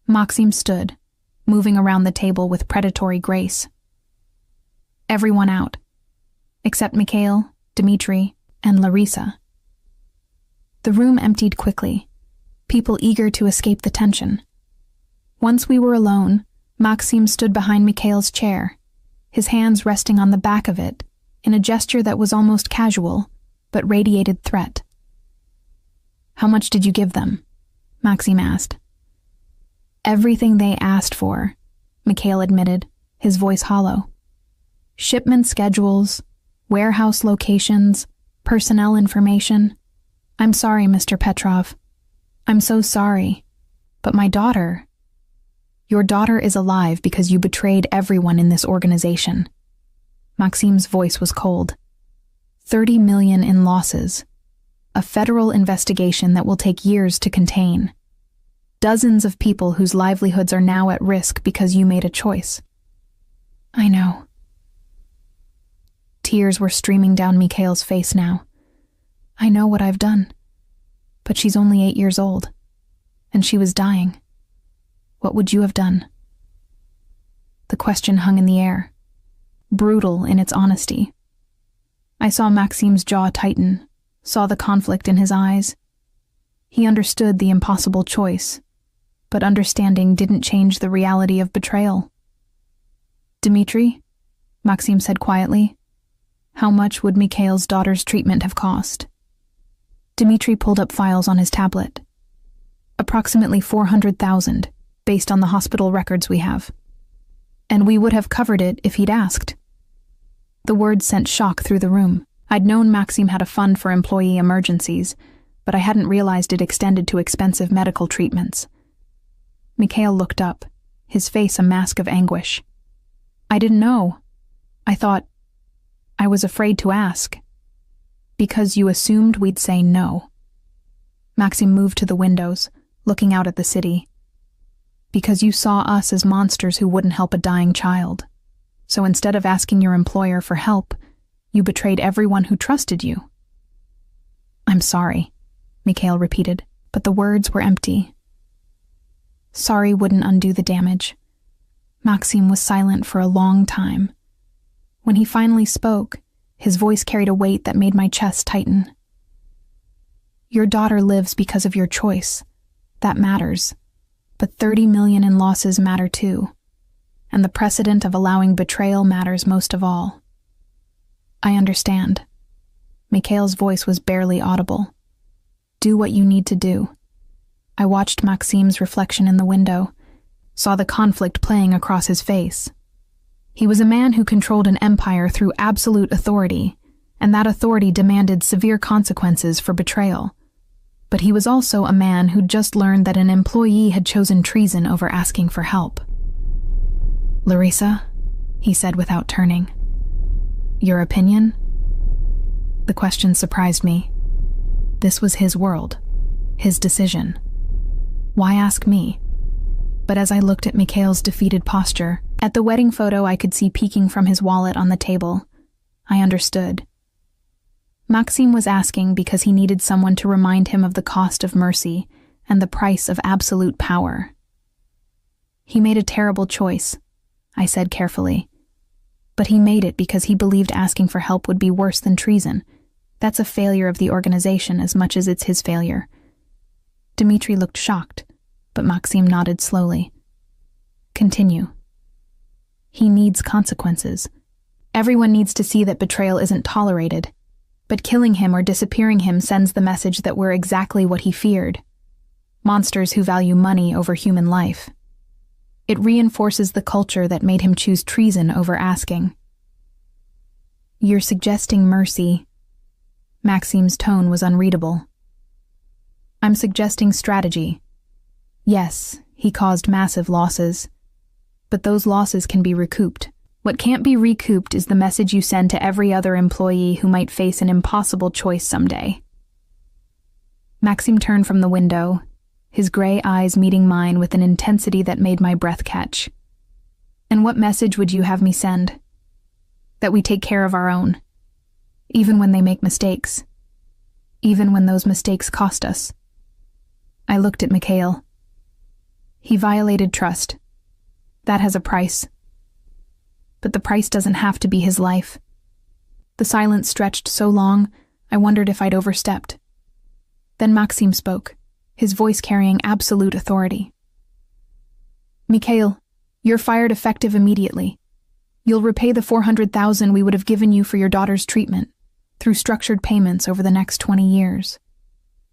Maxim stood, moving around the table with predatory grace. "Everyone out, except Mikhail, Dmitri, and Larissa." The room emptied quickly, people eager to escape the tension. Once we were alone, Maxim stood behind Mikhail's chair, his hands resting on the back of it, in a gesture that was almost casual, but radiated threat. "How much did you give them?" Maxim asked. "Everything they asked for," Mikhail admitted, his voice hollow. "Shipment schedules, warehouse locations, personnel information. I'm sorry, Mr. Petrov. I'm so sorry. But my daughter..." "Your daughter is alive because you betrayed everyone in this organization." Maxim's voice was cold. 30 million in losses. A federal investigation that will take years to contain. Dozens of people whose livelihoods are now at risk because you made a choice. "I know." Tears were streaming down Mikhail's face now. "I know what I've done. But she's only 8 years old. And she was dying. What would you have done?" The question hung in the air, brutal in its honesty. I saw Maxim's jaw tighten, saw the conflict in his eyes. He understood the impossible choice, but understanding didn't change the reality of betrayal. "Dmitri," Maxim said quietly, "how much would Mikhail's daughter's treatment have cost?" Dmitri pulled up files on his tablet. "Approximately 400,000, based on the hospital records we have. And we would have covered it if he'd asked." The words sent shock through the room. I'd known Maxim had a fund for employee emergencies, but I hadn't realized it extended to expensive medical treatments. Mikhail looked up, his face a mask of anguish. "I didn't know. I was afraid to ask." "Because you assumed we'd say no." Maxim moved to the windows, looking out at the city. "Because you saw us as monsters who wouldn't help a dying child. So instead of asking your employer for help, you betrayed everyone who trusted you." "I'm sorry," Mikhail repeated, but the words were empty. Sorry wouldn't undo the damage. Maxim was silent for a long time. When he finally spoke, his voice carried a weight that made my chest tighten. "Your daughter lives because of your choice. That matters. But 30 million in losses matter too. And the precedent of allowing betrayal matters most of all." "I understand," Mikhail's voice was barely audible. Do what you need to do. I watched Maxim's reflection in the window, saw the conflict playing across his face. He was a man who controlled an empire through absolute authority, and that authority demanded severe consequences for betrayal. But he was also a man who'd just learned that an employee had chosen treason over asking for help. "Larissa," he said without turning. "Your opinion?" The question surprised me. This was his world, his decision. Why ask me? But as I looked at Mikhail's defeated posture, at the wedding photo I could see peeking from his wallet on the table, I understood. Maxim was asking because he needed someone to remind him of the cost of mercy and the price of absolute power. He made a terrible choice, I said carefully. But he made it because he believed asking for help would be worse than treason. That's a failure of the organization as much as it's his failure. Dmitri looked shocked, but Maxim nodded slowly. Continue. He needs consequences. Everyone needs to see that betrayal isn't tolerated. But killing him or disappearing him sends the message that we're exactly what he feared. Monsters who value money over human life. It reinforces the culture that made him choose treason over asking. You're suggesting mercy. Maxim's tone was unreadable. I'm suggesting strategy. Yes, he caused massive losses. But those losses can be recouped. What can't be recouped is the message you send to every other employee who might face an impossible choice someday. Maxim turned from the window, his gray eyes meeting mine with an intensity that made my breath catch. And what message would you have me send? That we take care of our own, even when they make mistakes, even when those mistakes cost us. I looked at Mikhail. He violated trust. That has a price. But the price doesn't have to be his life. The silence stretched so long, I wondered if I'd overstepped. Then Maxim spoke, his voice carrying absolute authority. Mikhail, you're fired effective immediately. You'll repay the $400,000 we would have given you for your daughter's treatment, through structured payments over the next 20 years.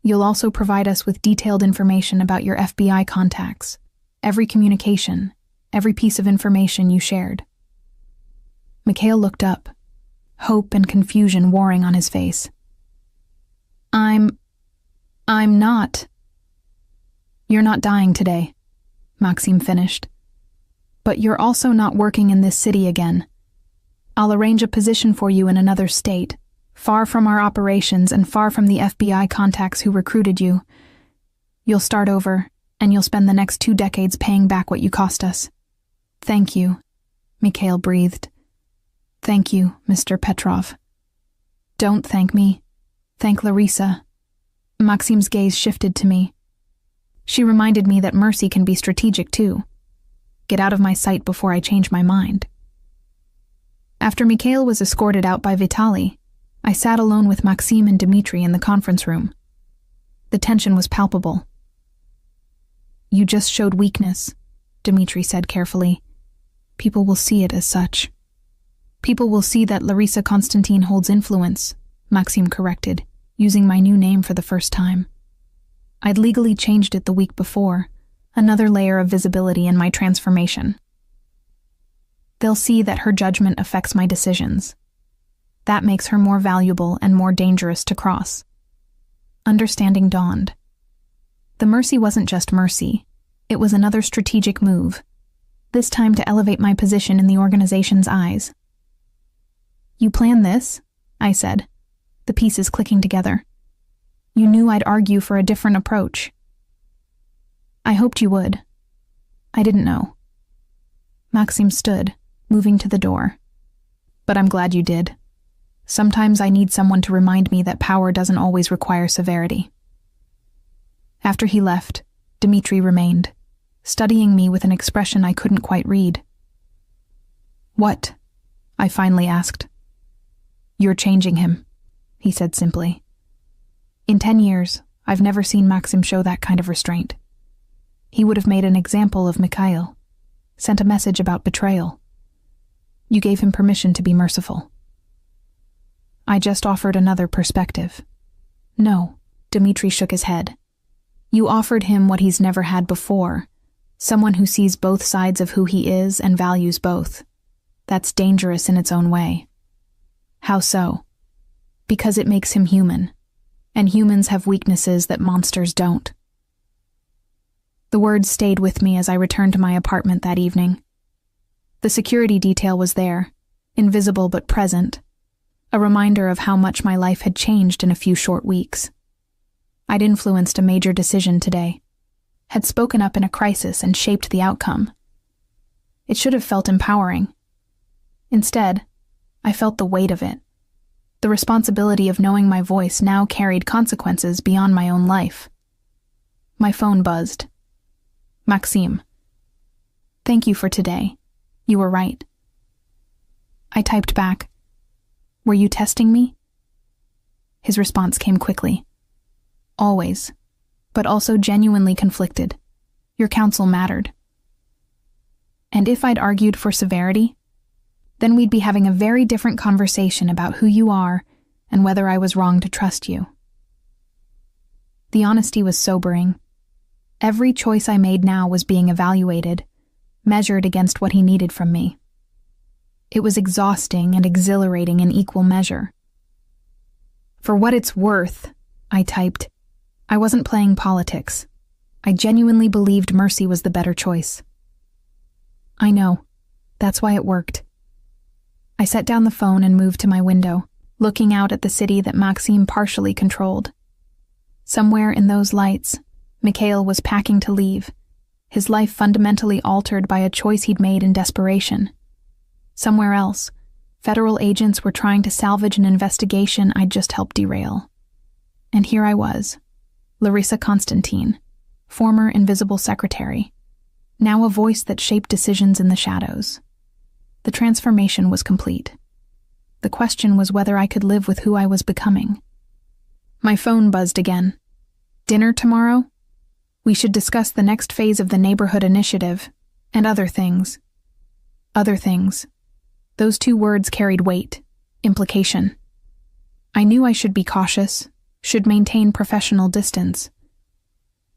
You'll also provide us with detailed information about your FBI contacts, every communication, every piece of information you shared. Mikhail looked up, hope and confusion warring on his face. I'm not. You're not dying today, Maxim finished. But you're also not working in this city again. I'll arrange a position for you in another state, far from our operations and far from the FBI contacts who recruited you. You'll start over, and you'll spend the next 2 decades paying back what you cost us. Thank you, Mikhail breathed. Thank you, Mr. Petrov. Don't thank me. Thank Larissa. Maxim's gaze shifted to me. She reminded me that mercy can be strategic too. Get out of my sight before I change my mind. After Mikhail was escorted out by Vitaly, I sat alone with Maxim and Dmitri in the conference room. The tension was palpable. You just showed weakness, Dmitri said carefully. People will see it as such. People will see that Larissa Constantine holds influence, Maxim corrected, using my new name for the first time. I'd legally changed it the week before, another layer of visibility in my transformation. They'll see that her judgment affects my decisions. That makes her more valuable and more dangerous to cross. Understanding dawned. The mercy wasn't just mercy. It was another strategic move, this time to elevate my position in the organization's eyes. You planned this? I said, the pieces clicking together. You knew I'd argue for a different approach. I hoped you would. I didn't know. Maxim stood, moving to the door. But I'm glad you did. Sometimes I need someone to remind me that power doesn't always require severity. After he left, Dmitri remained, studying me with an expression I couldn't quite read. What? I finally asked. You're changing him, he said simply. In 10 years, I've never seen Maxim show that kind of restraint. He would have made an example of Mikhail, sent a message about betrayal. You gave him permission to be merciful. I just offered another perspective. No, Dmitri shook his head. You offered him what he's never had before, someone who sees both sides of who he is and values both. That's dangerous in its own way. How so? Because it makes him human, and humans have weaknesses that monsters don't. The words stayed with me as I returned to my apartment that evening. The security detail was there, invisible but present, a reminder of how much my life had changed in a few short weeks. I'd influenced a major decision today, had spoken up in a crisis and shaped the outcome. It should have felt empowering. Instead, I felt the weight of it. The responsibility of knowing my voice now carried consequences beyond my own life. My phone buzzed. Maxime. Thank you for today. You were right. I typed back. Were you testing me? His response came quickly. Always, but also genuinely conflicted. Your counsel mattered. And if I'd argued for severity, then we'd be having a very different conversation about who you are and whether I was wrong to trust you. The honesty was sobering. Every choice I made now was being evaluated, measured against what he needed from me. It was exhausting and exhilarating in equal measure. For what it's worth, I typed, I wasn't playing politics. I genuinely believed mercy was the better choice. I know. That's why it worked. I set down the phone and moved to my window, looking out at the city that Maxime partially controlled. Somewhere in those lights, Mikhail was packing to leave, his life fundamentally altered by a choice he'd made in desperation. Somewhere else, federal agents were trying to salvage an investigation I'd just helped derail. And here I was, Larissa Constantine, former invisible secretary, now a voice that shaped decisions in the shadows. The transformation was complete. The question was whether I could live with who I was becoming. My phone buzzed again. Dinner tomorrow? We should discuss the next phase of the neighborhood initiative, and other things. Other things. Those two words carried weight, implication. I knew I should be cautious, should maintain professional distance.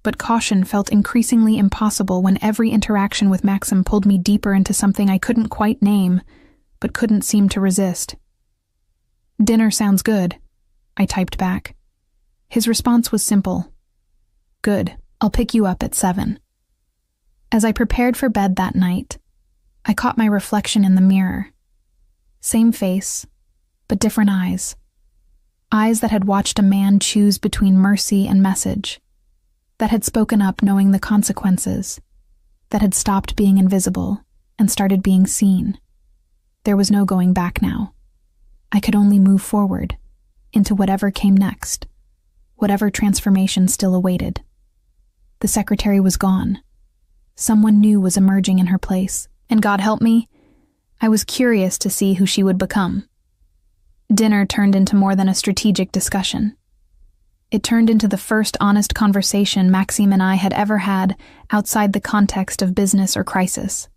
But caution felt increasingly impossible when every interaction with Maxim pulled me deeper into something I couldn't quite name, but couldn't seem to resist. Dinner sounds good, I typed back. His response was simple. Good, I'll pick you up at 7. As I prepared for bed that night, I caught my reflection in the mirror. Same face, but different eyes. Eyes that had watched a man choose between mercy and message, that had spoken up knowing the consequences, that had stopped being invisible and started being seen. There was no going back now. I could only move forward, into whatever came next, whatever transformation still awaited. The secretary was gone. Someone new was emerging in her place, and God help me, I was curious to see who she would become. Dinner turned into more than a strategic discussion. It turned into the first honest conversation Maxime and I had ever had outside the context of business or crisis.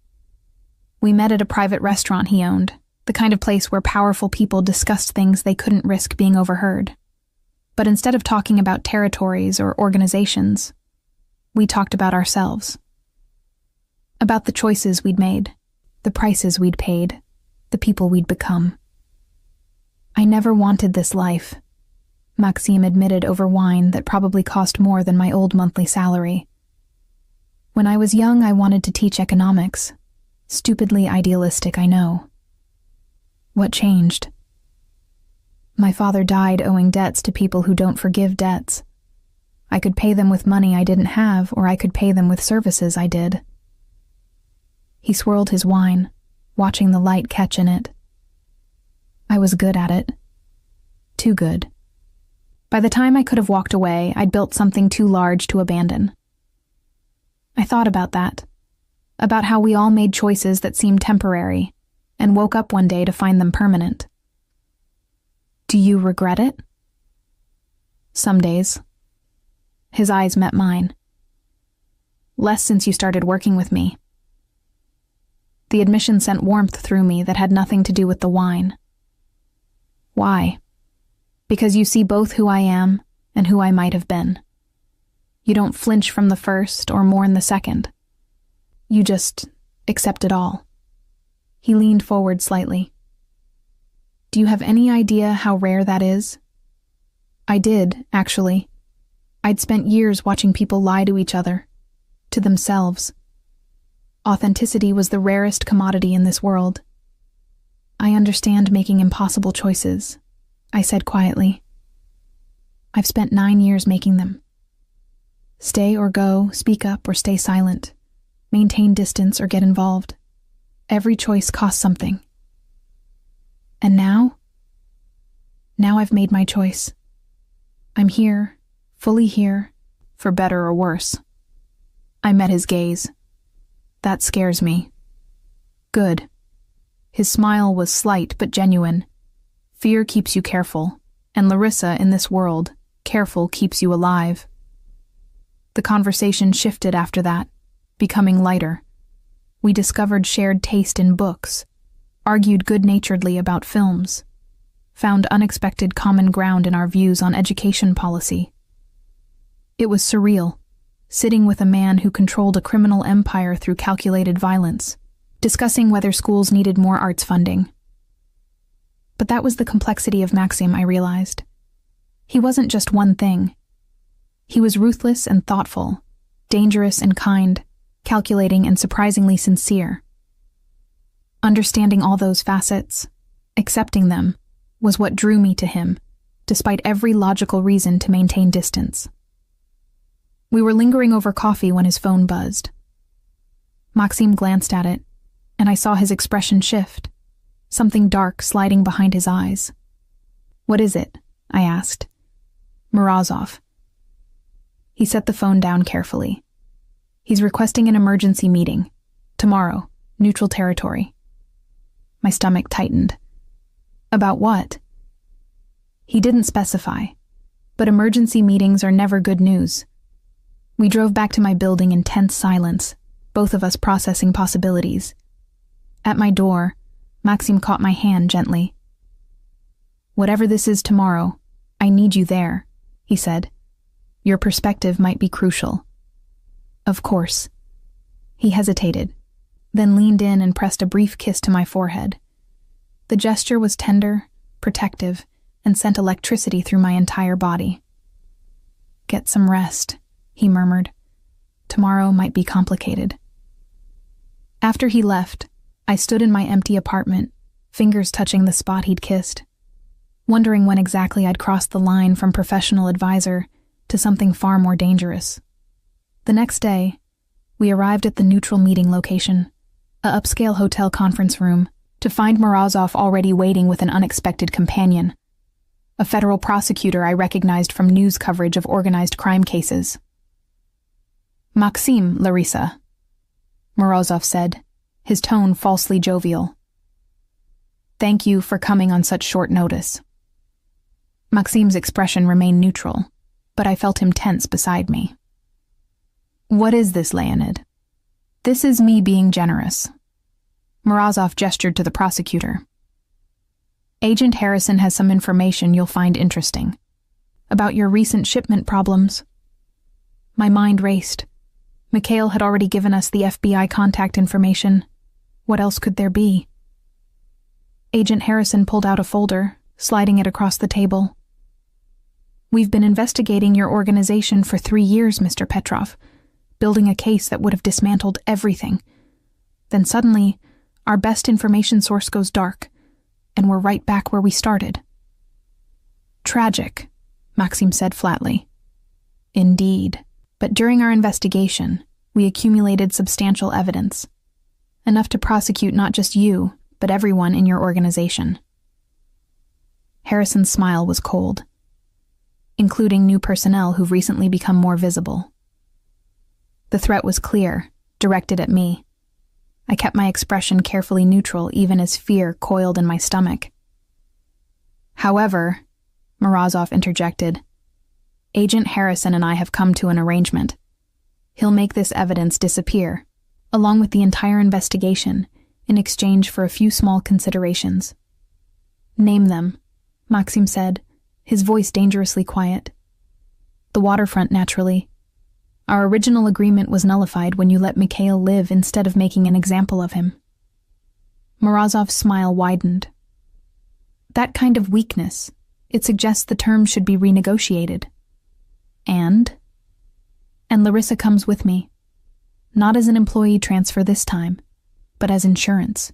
We met at a private restaurant he owned, the kind of place where powerful people discussed things they couldn't risk being overheard. But instead of talking about territories or organizations, we talked about ourselves. About the choices we'd made, the prices we'd paid, the people we'd become. I never wanted this life, Maxime admitted over wine that probably cost more than my old monthly salary. When I was young, I wanted to teach economics. Stupidly idealistic, I know. What changed? My father died owing debts to people who don't forgive debts. I could pay them with money I didn't have, or I could pay them with services I did. He swirled his wine, watching the light catch in it. I was good at it. Too good. By the time I could have walked away, I'd built something too large to abandon. I thought about that. About how we all made choices that seemed temporary, and woke up one day to find them permanent. Do you regret it? Some days. His eyes met mine. Less since you started working with me. The admission sent warmth through me that had nothing to do with the wine. Why? Because you see both who I am and who I might have been. You don't flinch from the first or mourn the second. You just accept it all. He leaned forward slightly. Do you have any idea how rare that is? I did, actually. I'd spent years watching people lie to each other, to themselves. Authenticity was the rarest commodity in this world. I understand making impossible choices, I said quietly. I've spent 9 years making them. Stay or go, speak up or stay silent, maintain distance or get involved. Every choice costs something. And now? Now I've made my choice. I'm here, fully here, for better or worse. I met his gaze. That scares me. Good. His smile was slight but genuine. Fear keeps you careful, and Larissa, in this world, careful keeps you alive. The conversation shifted after that, becoming lighter. We discovered shared taste in books, argued good-naturedly about films, found unexpected common ground in our views on education policy. It was surreal, sitting with a man who controlled a criminal empire through calculated violence, discussing whether schools needed more arts funding. But that was the complexity of Maxim, I realized. He wasn't just one thing. He was ruthless and thoughtful, dangerous and kind, calculating and surprisingly sincere. Understanding all those facets, accepting them, was what drew me to him, despite every logical reason to maintain distance. We were lingering over coffee when his phone buzzed. Maxim glanced at it, and I saw his expression shift, something dark sliding behind his eyes. What is it? I asked. Morozov. He set the phone down carefully. He's requesting an emergency meeting. Tomorrow, neutral territory. My stomach tightened. About what? He didn't specify, but emergency meetings are never good news. We drove back to my building in tense silence, both of us processing possibilities. At my door, Maxim caught my hand gently. Whatever this is tomorrow, I need you there, he said. Your perspective might be crucial. Of course. He hesitated, then leaned in and pressed a brief kiss to my forehead. The gesture was tender, protective, and sent electricity through my entire body. Get some rest, he murmured. Tomorrow might be complicated. After he left, I stood in my empty apartment, fingers touching the spot he'd kissed, wondering when exactly I'd crossed the line from professional advisor to something far more dangerous. The next day, we arrived at the neutral meeting location, a upscale hotel conference room, to find Morozov already waiting with an unexpected companion, a federal prosecutor I recognized from news coverage of organized crime cases. Maxim, Larissa, Morozov said, his tone falsely jovial. Thank you for coming on such short notice. Maxim's expression remained neutral, but I felt him tense beside me. What is this, Leonid? This is me being generous. Morozov gestured to the prosecutor. Agent Harrison has some information you'll find interesting. About your recent shipment problems. My mind raced. Mikhail had already given us the FBI contact information. What else could there be? Agent Harrison pulled out a folder, sliding it across the table. We've been investigating your organization for 3 years, Mr. Petrov, building a case that would have dismantled everything. Then suddenly, our best information source goes dark, and we're right back where we started. Tragic, Maxim said flatly. Indeed, but during our investigation, we accumulated substantial evidence, enough to prosecute not just you, but everyone in your organization. Harrison's smile was cold, including new personnel who've recently become more visible. The threat was clear, directed at me. I kept my expression carefully neutral even as fear coiled in my stomach. However, Morozov interjected, Agent Harrison and I have come to an arrangement. He'll make this evidence disappear, along with the entire investigation, in exchange for a few small considerations. Name them, Maxim said, his voice dangerously quiet. The waterfront, naturally. Our original agreement was nullified when you let Mikhail live instead of making an example of him. Morozov's smile widened. That kind of weakness, it suggests the terms should be renegotiated. And Larissa comes with me. Not as an employee transfer this time, but as insurance.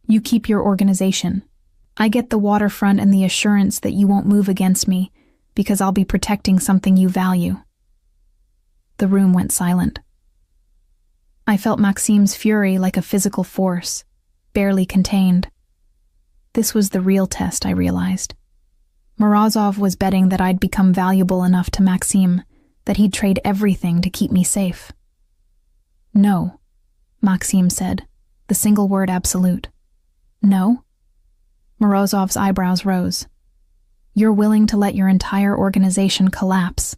You keep your organization. I get the waterfront and the assurance that you won't move against me because I'll be protecting something you value. The room went silent. I felt Maxim's fury like a physical force, barely contained. This was the real test, I realized. Morozov was betting that I'd become valuable enough to Maxim that he'd trade everything to keep me safe. No, Maxim said, the single word absolute. No? Morozov's eyebrows rose. You're willing to let your entire organization collapse.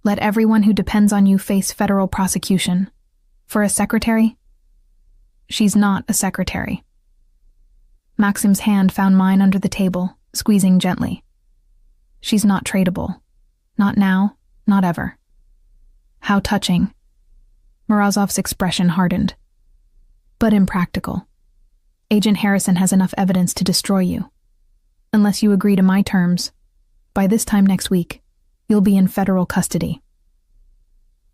Let everyone who depends on you face federal prosecution. For a secretary? She's not a secretary. Maxim's hand found mine under the table, squeezing gently. She's not tradable. Not now, not ever. How touching. Morozov's expression hardened. But impractical. Agent Harrison has enough evidence to destroy you. Unless you agree to my terms, by this time next week, you'll be in federal custody.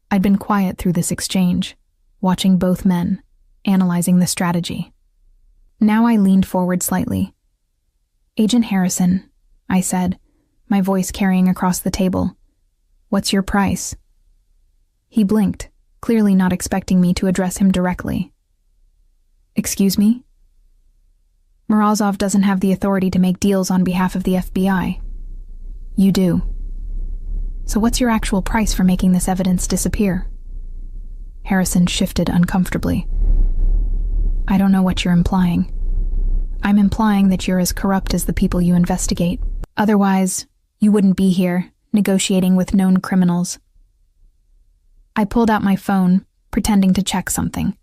I'd been quiet through this exchange, watching both men, analyzing the strategy. Now I leaned forward slightly. Agent Harrison, I said, my voice carrying across the table. What's your price? He blinked, clearly not expecting me to address him directly. Excuse me? Morozov doesn't have the authority to make deals on behalf of the FBI. You do. So what's your actual price for making this evidence disappear? Harrison shifted uncomfortably. I don't know what you're implying. I'm implying that you're as corrupt as the people you investigate. Otherwise, you wouldn't be here, negotiating with known criminals. I pulled out my phone, pretending to check something.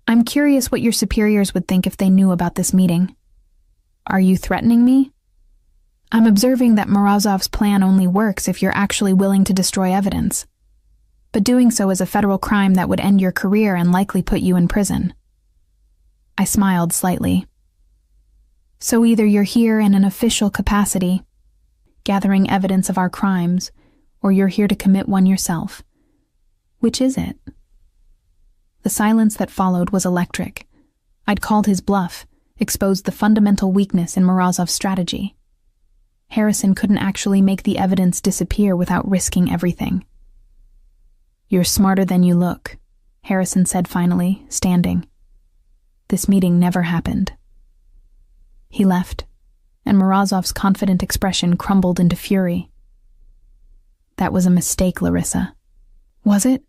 I'm curious what your superiors would think if they knew about this meeting. Are you threatening me? I'm observing that Morozov's plan only works if you're actually willing to destroy evidence. But doing so is a federal crime that would end your career and likely put you in prison. I smiled slightly. So either you're here in an official capacity, gathering evidence of our crimes, or you're here to commit one yourself. Which is it? The silence that followed was electric. I'd called his bluff, exposed the fundamental weakness in Morozov's strategy. Harrison couldn't actually make the evidence disappear without risking everything. You're smarter than you look, Harrison said finally, standing. This meeting never happened. He left, and Morozov's confident expression crumbled into fury. That was a mistake, Larissa. Was it?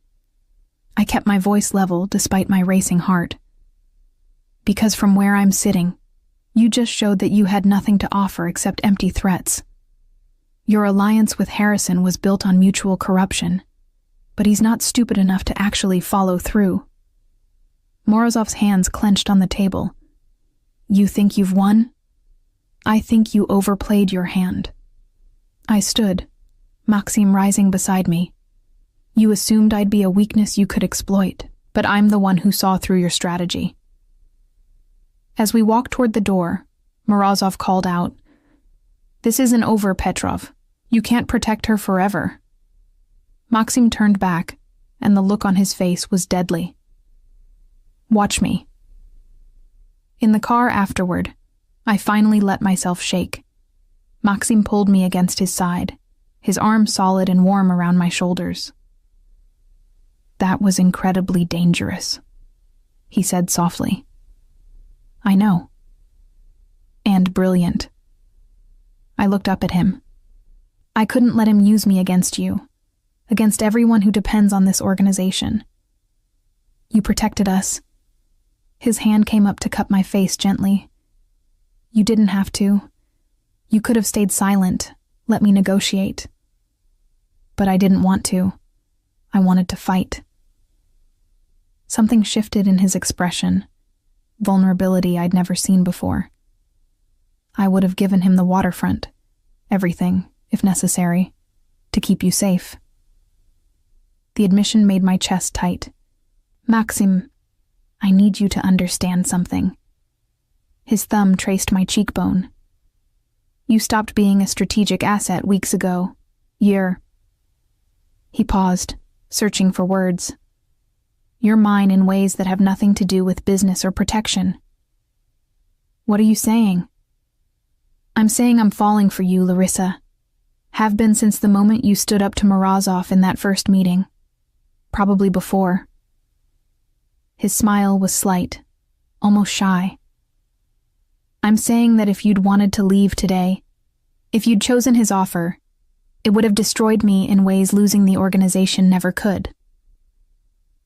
I kept my voice level despite my racing heart. Because from where I'm sitting, you just showed that you had nothing to offer except empty threats. Your alliance with Harrison was built on mutual corruption, but he's not stupid enough to actually follow through. Morozov's hands clenched on the table. You think you've won? I think you overplayed your hand. I stood, Maxim rising beside me. You assumed I'd be a weakness you could exploit, but I'm the one who saw through your strategy. As we walked toward the door, Morozov called out, This isn't over, Petrov. You can't protect her forever. Maxim turned back, and the look on his face was deadly. Watch me. In the car afterward, I finally let myself shake. Maxim pulled me against his side, his arm solid and warm around my shoulders. That was incredibly dangerous, he said softly. I know. And brilliant. I looked up at him. I couldn't let him use me against you, against everyone who depends on this organization. You protected us. His hand came up to cup my face gently. You didn't have to. You could have stayed silent, let me negotiate. But I didn't want to. I wanted to fight. Something shifted in his expression, vulnerability I'd never seen before. I would have given him the waterfront, everything, if necessary, to keep you safe. The admission made my chest tight. Maxim, I need you to understand something. His thumb traced my cheekbone. You stopped being a strategic asset weeks ago. He paused, searching for words. You're mine in ways that have nothing to do with business or protection. What are you saying? I'm saying I'm falling for you, Larissa. Have been since the moment you stood up to Morozov in that first meeting. Probably before. His smile was slight, almost shy. I'm saying that if you'd wanted to leave today, if you'd chosen his offer, it would have destroyed me in ways losing the organization never could.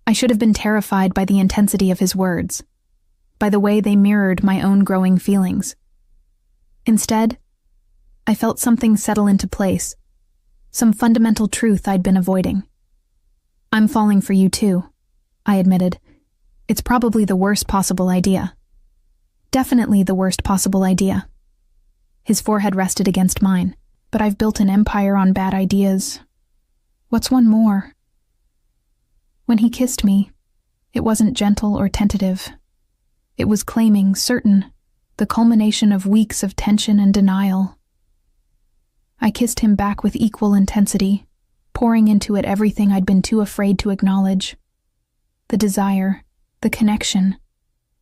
I should have been terrified by the intensity of his words, by the way they mirrored my own growing feelings. Instead, I felt something settle into place, some fundamental truth I'd been avoiding. I'm falling for you too, I admitted. It's probably the worst possible idea. Definitely the worst possible idea. His forehead rested against mine, but I've built an empire on bad ideas. What's one more? When he kissed me, it wasn't gentle or tentative. It was claiming, certain, the culmination of weeks of tension and denial. I kissed him back with equal intensity, pouring into it everything I'd been too afraid to acknowledge. The desire, the connection,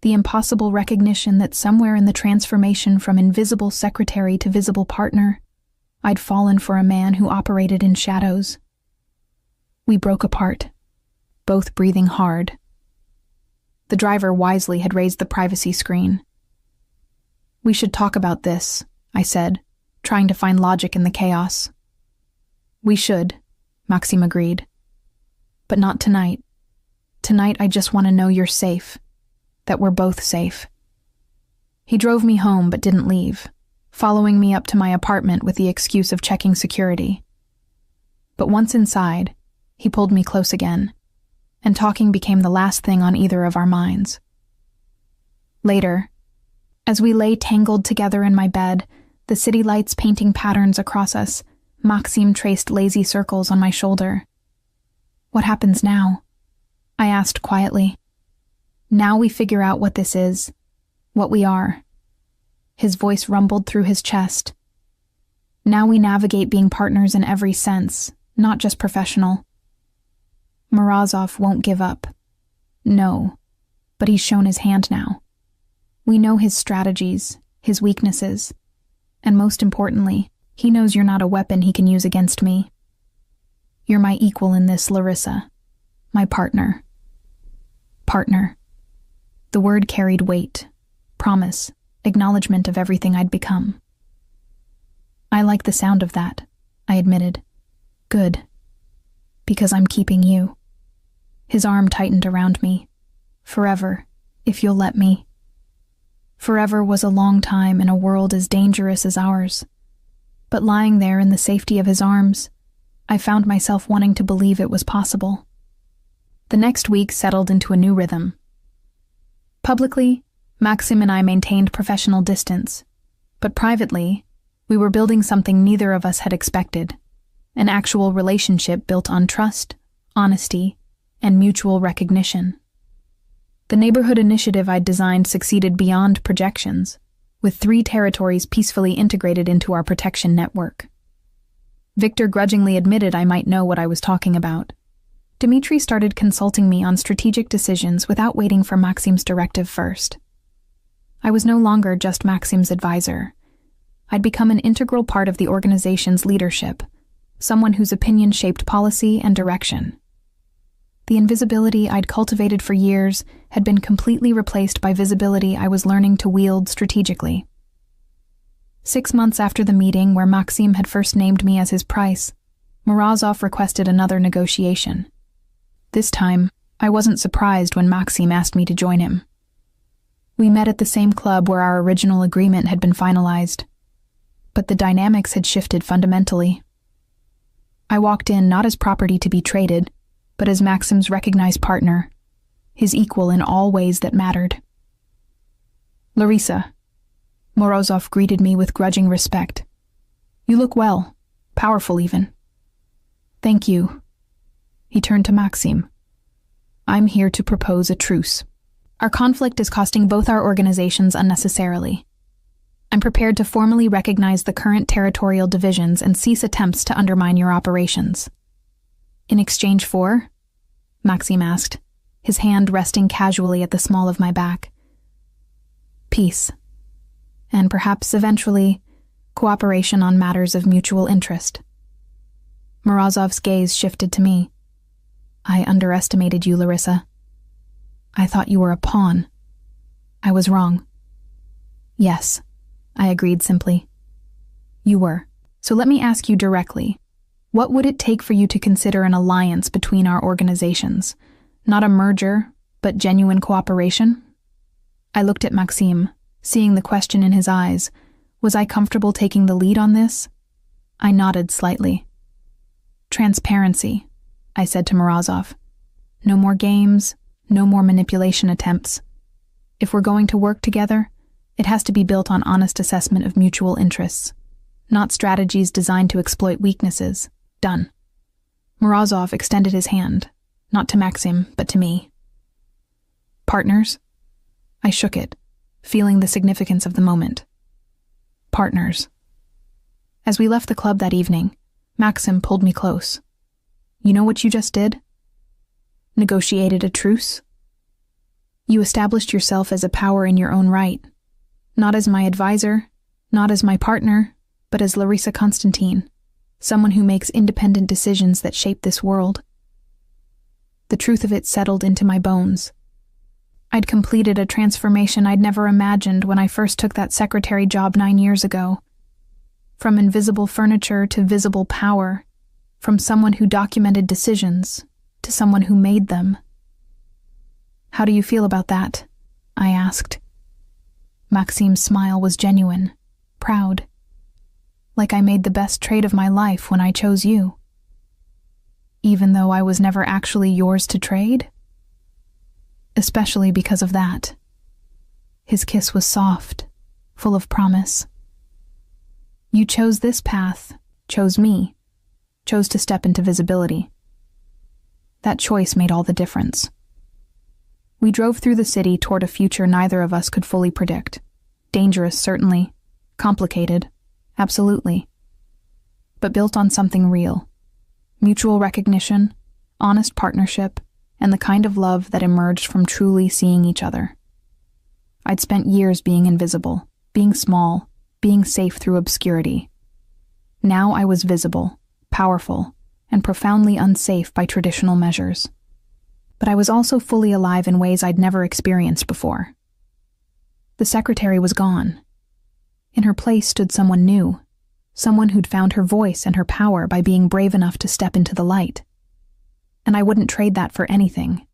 the impossible recognition that somewhere in the transformation from invisible secretary to visible partner, I'd fallen for a man who operated in shadows. We broke apart, both breathing hard. The driver wisely had raised the privacy screen. We should talk about this, I said, trying to find logic in the chaos. We should, Maxim agreed. But not tonight. Tonight I just want to know you're safe, that we're both safe. He drove me home but didn't leave, following me up to my apartment with the excuse of checking security. But once inside, he pulled me close again, and talking became the last thing on either of our minds. Later, as we lay tangled together in my bed, the city lights painting patterns across us, Maxim traced lazy circles on my shoulder. What happens now? I asked quietly. Now we figure out what this is, what we are. His voice rumbled through his chest. Now we navigate being partners in every sense, not just professional. Morozov won't give up. No, but he's shown his hand now. We know his strategies, his weaknesses, and most importantly, he knows you're not a weapon he can use against me. You're my equal in this, Larissa. My partner. Partner. The word carried weight, promise, acknowledgement of everything I'd become. I like the sound of that, I admitted. Good. Because I'm keeping you. His arm tightened around me. Forever, if you'll let me. Forever was a long time in a world as dangerous as ours. But lying there in the safety of his arms, I found myself wanting to believe it was possible. The next week settled into a new rhythm. Publicly, Maxim and I maintained professional distance, but privately, we were building something neither of us had expected, an actual relationship built on trust, honesty, and mutual recognition. The neighborhood initiative I'd designed succeeded beyond projections, with 3 territories peacefully integrated into our protection network. Victor grudgingly admitted I might know what I was talking about. Dmitri started consulting me on strategic decisions without waiting for Maxim's directive first. I was no longer just Maxim's advisor. I'd become an integral part of the organization's leadership, someone whose opinion shaped policy and direction. The invisibility I'd cultivated for years had been completely replaced by visibility I was learning to wield strategically. 6 months after the meeting where Maxim had first named me as his price, Morozov requested another negotiation. This time, I wasn't surprised when Maxim asked me to join him. We met at the same club where our original agreement had been finalized, but the dynamics had shifted fundamentally. I walked in not as property to be traded, but as Maxim's recognized partner, his equal in all ways that mattered. Larissa, Morozov greeted me with grudging respect. You look well. Powerful, even. Thank you. He turned to Maxim. I'm here to propose a truce. Our conflict is costing both our organizations unnecessarily. I'm prepared to formally recognize the current territorial divisions and cease attempts to undermine your operations. In exchange for? Maxim asked, his hand resting casually at the small of my back. Peace. And perhaps eventually, cooperation on matters of mutual interest. Morozov's gaze shifted to me. I underestimated you, Larissa. I thought you were a pawn. I was wrong. Yes, I agreed simply. You were. So let me ask you directly. What would it take for you to consider an alliance between our organizations? Not a merger, but genuine cooperation? I looked at Maxim, seeing the question in his eyes. Was I comfortable taking the lead on this? I nodded slightly. Transparency, I said to Morozov. No more games, no more manipulation attempts. If we're going to work together, it has to be built on honest assessment of mutual interests, not strategies designed to exploit weaknesses. Done. Morozov extended his hand, not to Maxim, but to me. Partners? I shook it, feeling the significance of the moment. Partners. As we left the club that evening, Maxim pulled me close. You know what you just did? Negotiated a truce? You established yourself as a power in your own right, not as my advisor, not as my partner, but as Larissa Constantine, someone who makes independent decisions that shape this world. The truth of it settled into my bones. I'd completed a transformation I'd never imagined when I first took that secretary job 9 years ago. From invisible furniture to visible power, from someone who documented decisions to someone who made them. How do you feel about that? I asked. Maxim's smile was genuine, proud. Like I made the best trade of my life when I chose you. Even though I was never actually yours to trade? Especially because of that. His kiss was soft, full of promise. You chose this path, chose me, chose to step into visibility. That choice made all the difference. We drove through the city toward a future neither of us could fully predict. Dangerous, certainly. Complicated. Absolutely. But built on something real. Mutual recognition, honest partnership, and the kind of love that emerged from truly seeing each other. I'd spent years being invisible, being small, being safe through obscurity. Now I was visible, powerful, and profoundly unsafe by traditional measures. But I was also fully alive in ways I'd never experienced before. The secretary was gone. In her place stood someone new, someone who'd found her voice and her power by being brave enough to step into the light. And I wouldn't trade that for anything,